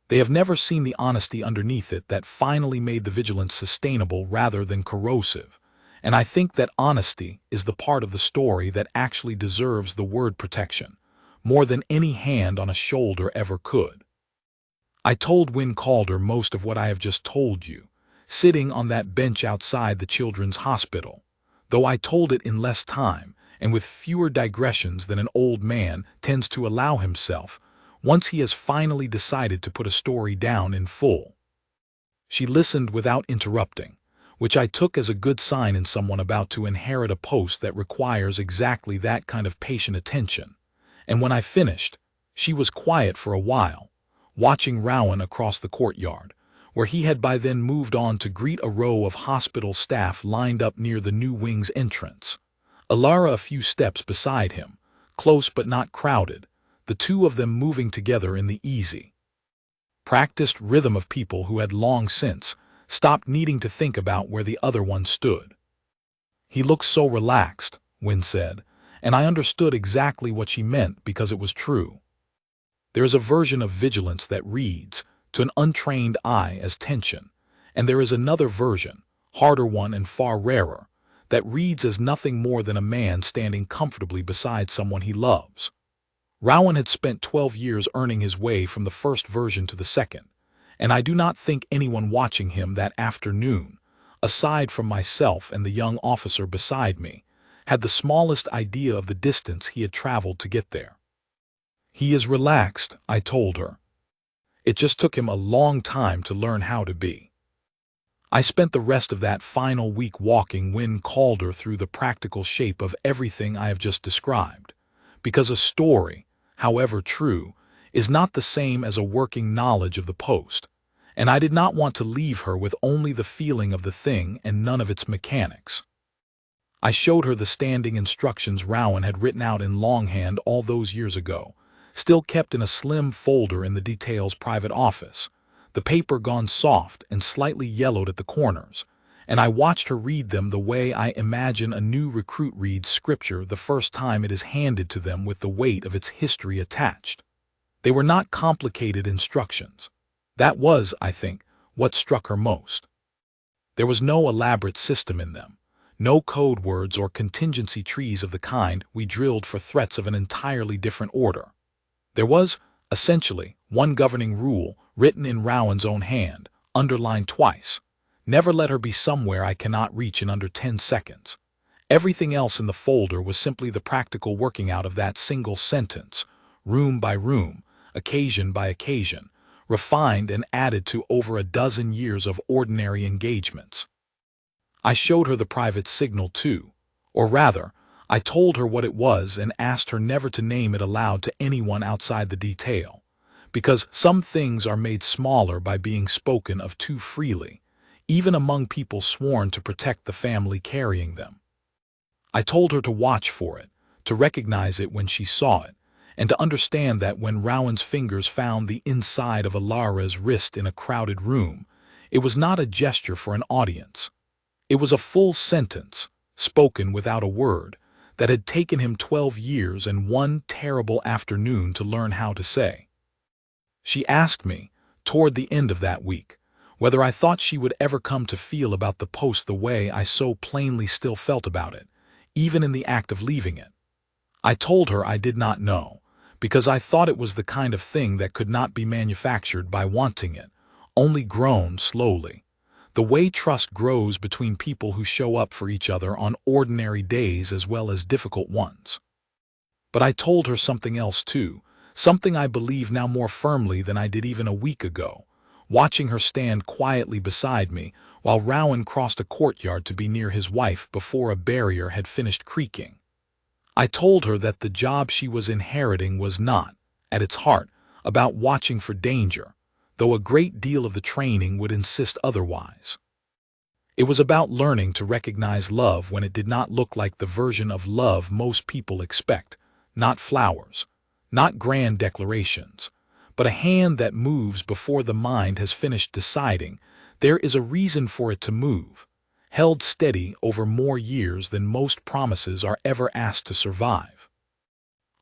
They have never seen the honesty underneath it that finally made the vigilance sustainable rather than corrosive, and I think that honesty is the part of the story that actually deserves the word protection, more than any hand on a shoulder ever could. I told Win Calder most of what I have just told you, sitting on that bench outside the children's hospital, though I told it in less time and with fewer digressions than an old man tends to allow himself once he has finally decided to put a story down in full. She listened without interrupting, which I took as a good sign in someone about to inherit a post that requires exactly that kind of patient attention, and when I finished, she was quiet for a while, watching Rowan across the courtyard, where he had by then moved on to greet a row of hospital staff lined up near the new wing's entrance. Elara a few steps beside him, close but not crowded, the 2 of them moving together in the easy, practiced rhythm of people who had long since stopped needing to think about where the other one stood. "He looks so relaxed," Wynne said, and I understood exactly what she meant because it was true. There is a version of vigilance that reads, to an untrained eye, as tension, and there is another version, harder one and far rarer, that reads as nothing more than a man standing comfortably beside someone he loves. Rowan had spent 12 years earning his way from the first version to the second, and I do not think anyone watching him that afternoon, aside from myself and the young officer beside me, had the smallest idea of the distance he had traveled to get there. "He is relaxed," I told her. "It just took him a long time to learn how to be." I spent the rest of that final week walking Wynne Calder through the practical shape of everything I have just described, because a story, however true, is not the same as a working knowledge of the post, and I did not want to leave her with only the feeling of the thing and none of its mechanics. I showed her the standing instructions Rowan had written out in longhand all those years ago, still kept in a slim folder in the detail's private office, the paper gone soft and slightly yellowed at the corners, and I watched her read them the way I imagine a new recruit reads scripture the first time it is handed to them with the weight of its history attached. They were not complicated instructions. That was, I think, what struck her most. There was no elaborate system in them, no code words or contingency trees of the kind we drilled for threats of an entirely different order. There was, essentially, one governing rule written in Rowan's own hand, underlined twice: never let her be somewhere I cannot reach in under 10 seconds. Everything else in the folder was simply the practical working out of that single sentence, room by room, occasion by occasion, refined and added to over a dozen years of ordinary engagements. I showed her the private signal too, or rather, I told her what it was and asked her never to name it aloud to anyone outside the detail, because some things are made smaller by being spoken of too freely, even among people sworn to protect the family carrying them. I told her to watch for it, to recognize it when she saw it, and to understand that when Rowan's fingers found the inside of Elara's wrist in a crowded room, it was not a gesture for an audience. It was a full sentence, spoken without a word, that had taken him 12 years and one terrible afternoon to learn how to say. She asked me, toward the end of that week, whether I thought she would ever come to feel about the post the way I so plainly still felt about it, even in the act of leaving it. I told her I did not know, because I thought it was the kind of thing that could not be manufactured by wanting it, only grown slowly, the way trust grows between people who show up for each other on ordinary days as well as difficult ones. But I told her something else too, something I believe now more firmly than I did even a week ago, watching her stand quietly beside me while Rowan crossed a courtyard to be near his wife before a barrier had finished creaking. I told her that the job she was inheriting was not, at its heart, about watching for danger, though a great deal of the training would insist otherwise. It was about learning to recognize love when it did not look like the version of love most people expect, not flowers, not grand declarations, but a hand that moves before the mind has finished deciding there is a reason for it to move, held steady over more years than most promises are ever asked to survive.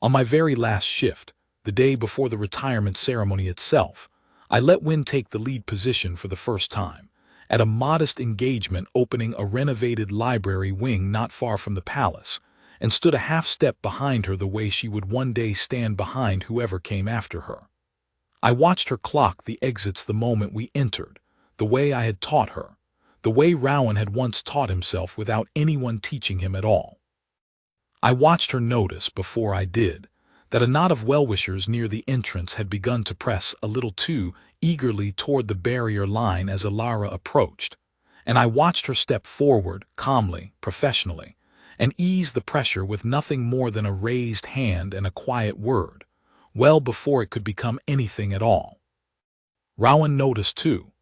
On my very last shift, the day before the retirement ceremony itself, I let Wynne take the lead position for the first time, at a modest engagement opening a renovated library wing not far from the palace, and stood a half step behind her the way she would one day stand behind whoever came after her. I watched her clock the exits the moment we entered, the way I had taught her, the way Rowan had once taught himself without anyone teaching him at all. I watched her notice, before I did, that a knot of well-wishers near the entrance had begun to press a little too eagerly toward the barrier line as Elara approached, and I watched her step forward, calmly, professionally, and ease the pressure with nothing more than a raised hand and a quiet word, well before it could become anything at all. Rowan noticed too.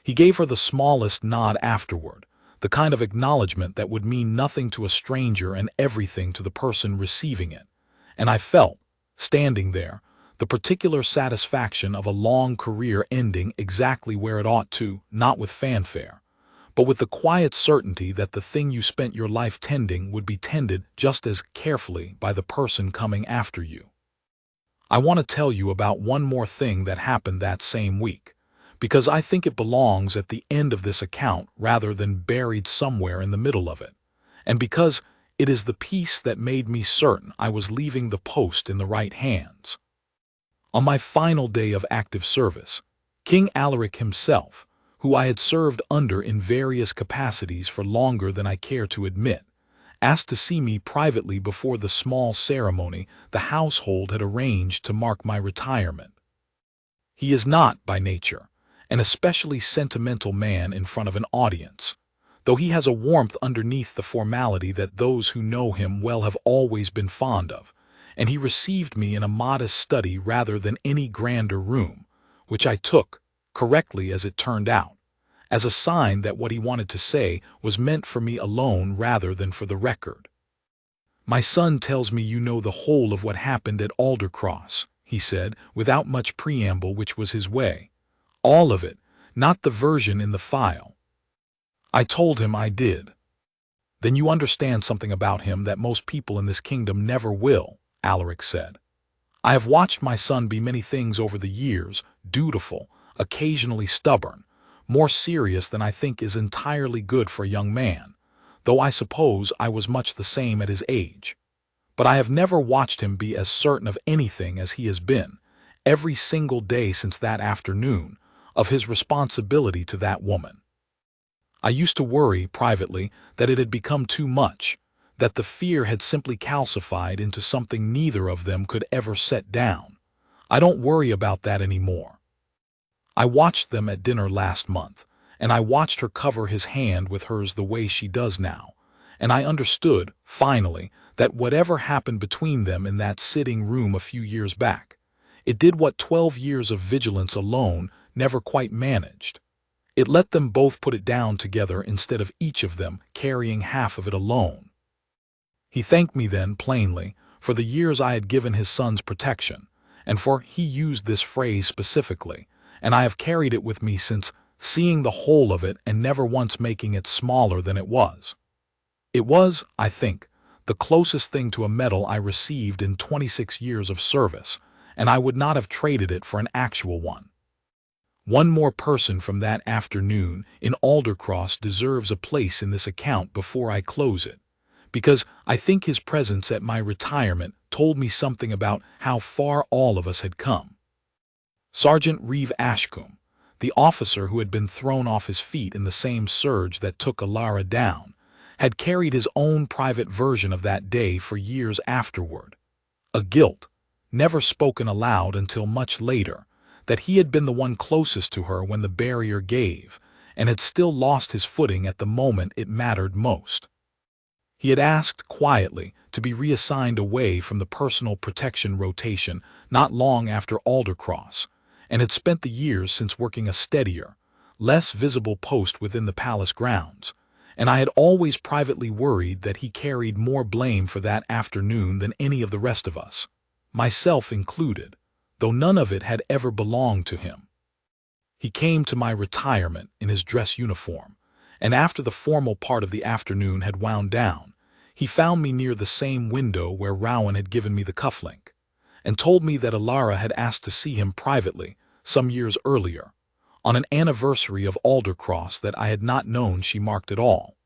He gave her the smallest nod afterward, the kind of acknowledgement that would mean nothing to a stranger and everything to the person receiving it, and I felt, standing there, the particular satisfaction of a long career ending exactly where it ought to, not with fanfare, but with the quiet certainty that the thing you spent your life tending would be tended just as carefully by the person coming after you. I want to tell you about one more thing that happened that same week, because I think it belongs at the end of this account rather than buried somewhere in the middle of it, and because it is the piece that made me certain I was leaving the post in the right hands. On my final day of active service, King Alaric himself, who I had served under in various capacities for longer than I care to admit, asked to see me privately before the small ceremony the household had arranged to mark my retirement. He is not, by nature, an especially sentimental man in front of an audience, though he has a warmth underneath the formality that those who know him well have always been fond of, and he received me in a modest study rather than any grander room, which I took, correctly as it turned out, as a sign that what he wanted to say was meant for me alone rather than for the record. "My son tells me you know the whole of what happened at Aldercross," he said, without much preamble, which was his way. "All of it, not the version in the file." I told him I did. "Then you understand something about him that most people in this kingdom never will," Alaric said. "I have watched my son be many things over the years, dutiful, occasionally stubborn, more serious than I think is entirely good for a young man, though I suppose I was much the same at his age. But I have never watched him be as certain of anything as he has been, every single day since that afternoon, of his responsibility to that woman. I used to worry, privately, that it had become too much, that the fear had simply calcified into something neither of them could ever set down. I don't worry about that anymore. I watched them at dinner last month, and I watched her cover his hand with hers the way she does now, and I understood, finally, that whatever happened between them in that sitting room a few years back, it did what 12 years of vigilance alone never quite managed. It let them both put it down together instead of each of them carrying half of it alone. He thanked me then, plainly, for the years I had given his son's protection, and for he used this phrase specifically, and I have carried it with me since, seeing the whole of it and never once making it smaller than it was. It was, I think, the closest thing to a medal I received in 26 years of service, and I would not have traded it for an actual one. One more person from that afternoon in Aldercross deserves a place in this account before I close it, because I think his presence at my retirement told me something about how far all of us had come. Sergeant Reeve Ashcombe, the officer who had been thrown off his feet in the same surge that took Elara down, had carried his own private version of that day for years afterward. A guilt, never spoken aloud until much later, that he had been the one closest to her when the barrier gave, and had still lost his footing at the moment it mattered most. He had asked, quietly, to be reassigned away from the personal protection rotation not long after Aldercross, and had spent the years since working a steadier, less visible post within the palace grounds, and I had always privately worried that he carried more blame for that afternoon than any of the rest of us, myself included, though none of it had ever belonged to him. He came to my retirement in his dress uniform, and after the formal part of the afternoon had wound down, he found me near the same window where Rowan had given me the cufflink, and told me that Elara had asked to see him privately some years earlier, on an anniversary of Aldercross that I had not known she marked at all,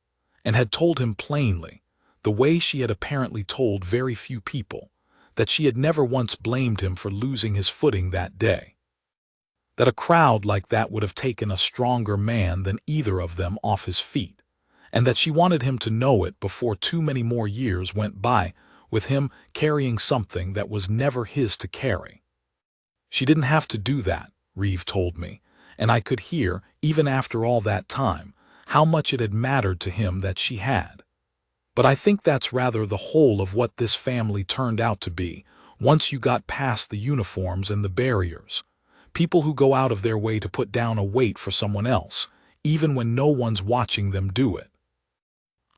and had told him plainly, the way she had apparently told very few people, that she had never once blamed him for losing his footing that day. That a crowd like that would have taken a stronger man than either of them off his feet, and that she wanted him to know it before too many more years went by with him carrying something that was never his to carry. She didn't have to do that, Reeve told me, and I could hear, even after all that time, how much it had mattered to him that she had. But I think that's rather the whole of what this family turned out to be, once you got past the uniforms and the barriers. People who go out of their way to put down a weight for someone else, even when no one's watching them do it.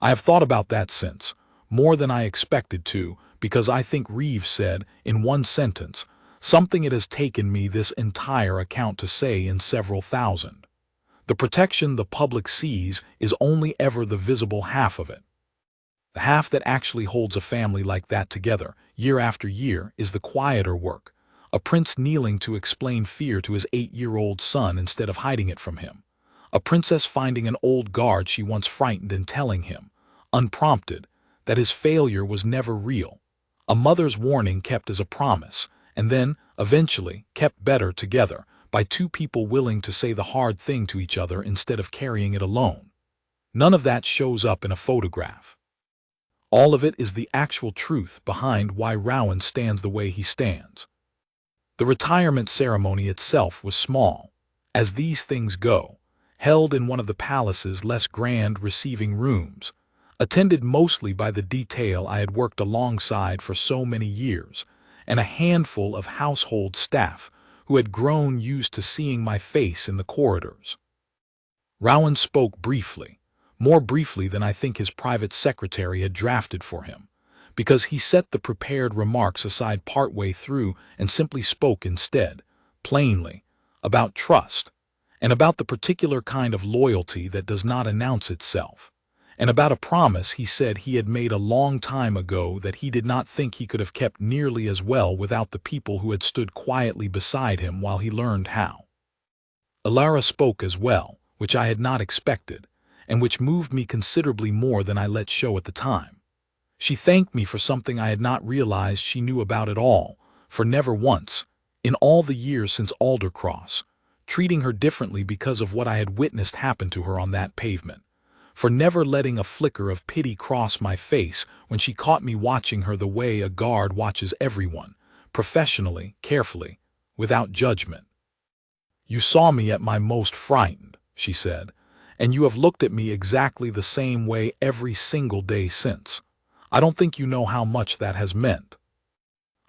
I have thought about that since, more than I expected to, because I think Reeve said, in one sentence, something it has taken me this entire account to say in several thousand. The protection the public sees is only ever the visible half of it. The half that actually holds a family like that together, year after year, is the quieter work. A prince kneeling to explain fear to his 8-year-old son instead of hiding it from him. A princess finding an old guard she once frightened and telling him, unprompted, that his failure was never real. A mother's warning kept as a promise, and then, eventually, kept better together, by two people willing to say the hard thing to each other instead of carrying it alone. None of that shows up in a photograph. All of it is the actual truth behind why Rowan stands the way he stands. The retirement ceremony itself was small, as these things go, held in one of the palace's less grand receiving rooms, attended mostly by the detail I had worked alongside for so many years, and a handful of household staff who had grown used to seeing my face in the corridors. Rowan spoke briefly, more briefly than I think his private secretary had drafted for him, because he set the prepared remarks aside partway through and simply spoke instead, plainly, about trust, and about the particular kind of loyalty that does not announce itself, and about a promise he said he had made a long time ago that he did not think he could have kept nearly as well without the people who had stood quietly beside him while he learned how. Elara spoke as well, which I had not expected, and which moved me considerably more than I let show at the time. She thanked me for something I had not realized she knew about at all, for never once, in all the years since Aldercross, treating her differently because of what I had witnessed happen to her on that pavement, for never letting a flicker of pity cross my face when she caught me watching her the way a guard watches everyone, professionally, carefully, without judgment. "You saw me at my most frightened," she said, "and you have looked at me exactly the same way every single day since. I don't think you know how much that has meant."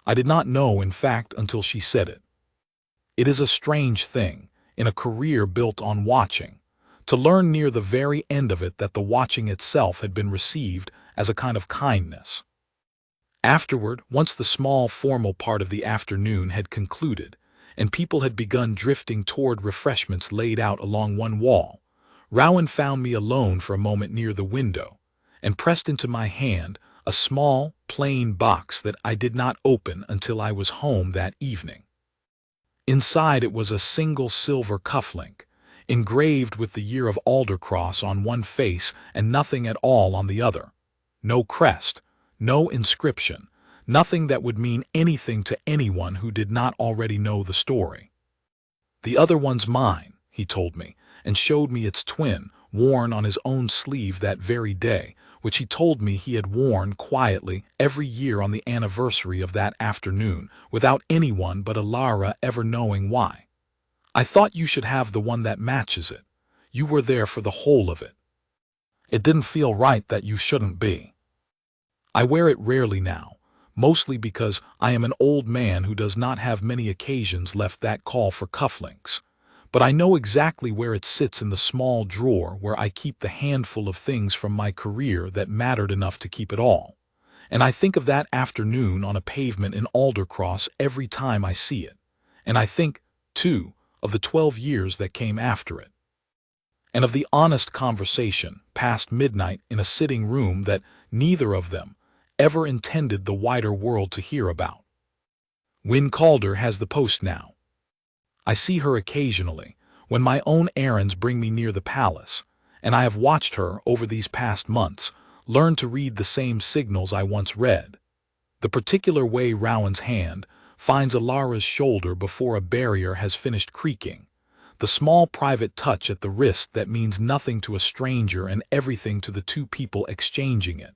I did not know, in fact, until she said it. It is a strange thing, in a career built on watching, to learn near the very end of it that the watching itself had been received as a kind of kindness. Afterward, once the small formal part of the afternoon had concluded, and people had begun drifting toward refreshments laid out along one wall, Rowan found me alone for a moment near the window, and pressed into my hand a small, plain box that I did not open until I was home that evening. Inside it was a single silver cufflink, engraved with the year of Aldercross on one face and nothing at all on the other. No crest, no inscription, nothing that would mean anything to anyone who did not already know the story. "The other one's mine," he told me, and showed me its twin, worn on his own sleeve that very day, which he told me he had worn quietly every year on the anniversary of that afternoon, without anyone but Elara ever knowing why. "I thought you should have the one that matches it. You were there for the whole of it. It didn't feel right that you shouldn't be. I wear it rarely now, mostly because I am an old man who does not have many occasions left that call for cufflinks. But I know exactly where it sits in the small drawer where I keep the handful of things from my career that mattered enough to keep it all. And I think of that afternoon on a pavement in Aldercross every time I see it. And I think, too, of the 12 years that came after it. And of the honest conversation past midnight in a sitting room that neither of them ever intended the wider world to hear about. Win Calder has the post now. I see her occasionally, when my own errands bring me near the palace, and I have watched her, over these past months, learn to read the same signals I once read. The particular way Rowan's hand finds Elara's shoulder before a barrier has finished creaking, the small private touch at the wrist that means nothing to a stranger and everything to the two people exchanging it,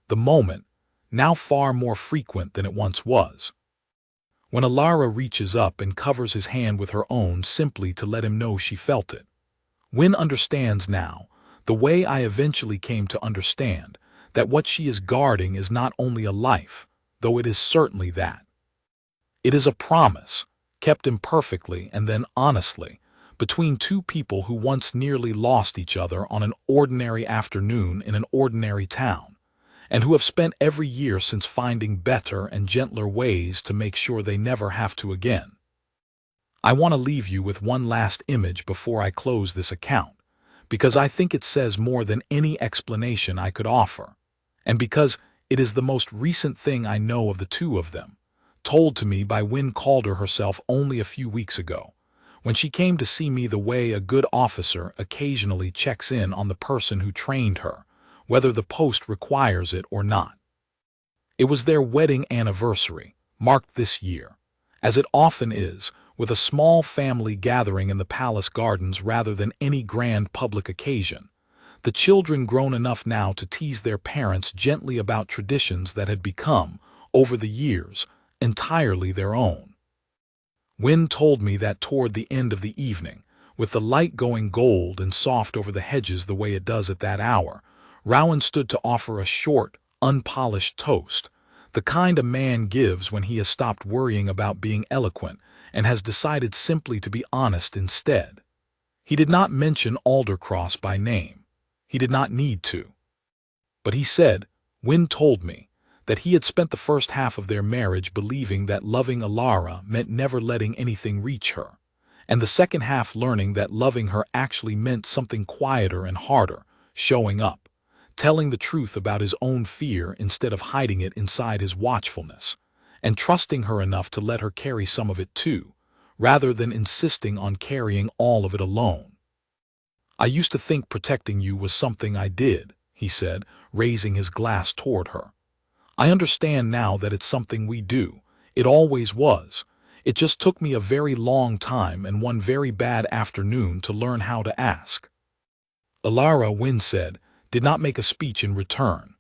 the moment, now far more frequent than it once was. When Elara reaches up and covers his hand with her own simply to let him know she felt it. Win understands now, the way I eventually came to understand, that what she is guarding is not only a life, though it is certainly that. It is a promise, kept imperfectly and then honestly, between two people who once nearly lost each other on an ordinary afternoon in an ordinary town, and who have spent every year since finding better and gentler ways to make sure they never have to again. I want to leave you with one last image before I close this account, because I think it says more than any explanation I could offer, and because it is the most recent thing I know of the two of them, told to me by Win Calder herself only a few weeks ago, when she came to see me the way a good officer occasionally checks in on the person who trained her, whether the post requires it or not. It was their wedding anniversary, marked this year, as it often is, with a small family gathering in the palace gardens rather than any grand public occasion, the children grown enough now to tease their parents gently about traditions that had become, over the years, entirely their own. Win told me that toward the end of the evening, with the light going gold and soft over the hedges the way it does at that hour, Rowan stood to offer a short, unpolished toast, the kind a man gives when he has stopped worrying about being eloquent and has decided simply to be honest instead. He did not mention Aldercross by name. He did not need to. But he said, Win told me, that he had spent the first half of their marriage believing that loving Elara meant never letting anything reach her, and the second half learning that loving her actually meant something quieter and harder, showing up, telling the truth about his own fear instead of hiding it inside his watchfulness, and trusting her enough to let her carry some of it too, rather than insisting on carrying all of it alone. I used to think protecting you was something I did, he said, raising his glass toward her. I understand now that it's something we do. It always was. It just took me a very long time and one very bad afternoon to learn how to ask. Elara, Win said, did not make a speech in return.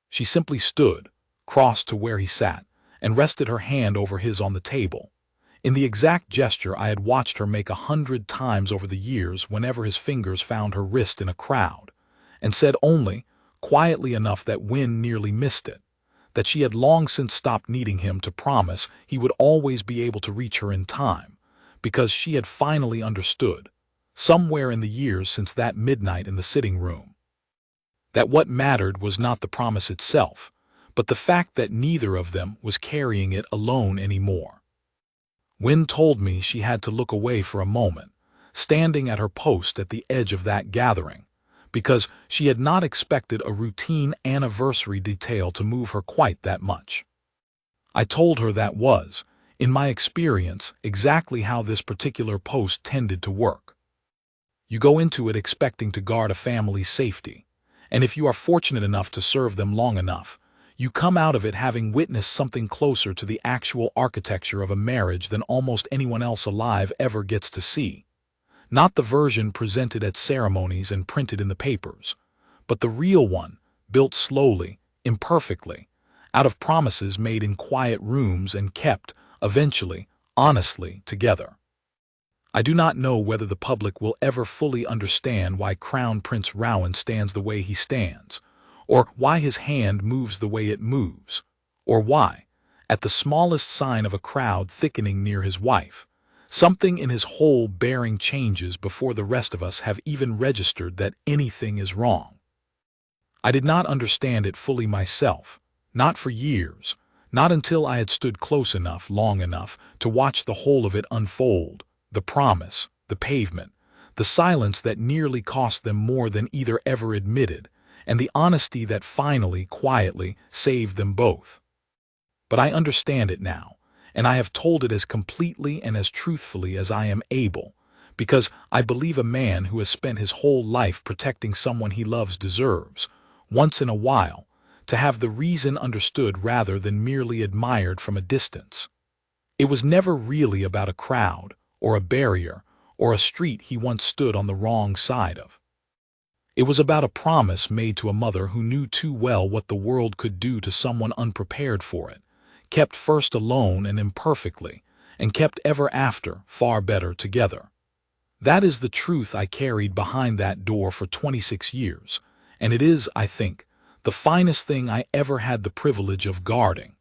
She simply stood, crossed to where he sat, and rested her hand over his on the table, in the exact gesture I had watched her make 100 times over the years whenever his fingers found her wrist in a crowd, and said only, quietly enough that Win nearly missed it, that she had long since stopped needing him to promise he would always be able to reach her in time, because she had finally understood, somewhere in the years since that midnight in the sitting room, that what mattered was not the promise itself, but the fact that neither of them was carrying it alone anymore. Win told me she had to look away for a moment, standing at her post at the edge of that gathering, because she had not expected a routine anniversary detail to move her quite that much. I told her that was, in my experience, exactly how this particular post tended to work. You go into it expecting to guard a family's safety, and if you are fortunate enough to serve them long enough, you come out of it having witnessed something closer to the actual architecture of a marriage than almost anyone else alive ever gets to see. Not the version presented at ceremonies and printed in the papers, but the real one, built slowly, imperfectly, out of promises made in quiet rooms and kept, eventually, honestly, together. I do not know whether the public will ever fully understand why Crown Prince Rowan stands the way he stands, or why his hand moves the way it moves, or why, at the smallest sign of a crowd thickening near his wife, something in his whole bearing changes before the rest of us have even registered that anything is wrong. I did not understand it fully myself, not for years, not until I had stood close enough, long enough, to watch the whole of it unfold, the promise, the pavement, the silence that nearly cost them more than either ever admitted, and the honesty that finally, quietly, saved them both. But I understand it now, and I have told it as completely and as truthfully as I am able, because I believe a man who has spent his whole life protecting someone he loves deserves, once in a while, to have the reason understood rather than merely admired from a distance. It was never really about a crowd, or a barrier, or a street he once stood on the wrong side of. It was about a promise made to a mother who knew too well what the world could do to someone unprepared for it, kept first alone and imperfectly, and kept ever after far better together. That is the truth I carried behind that door for 26 years, and it is, I think, the finest thing I ever had the privilege of guarding.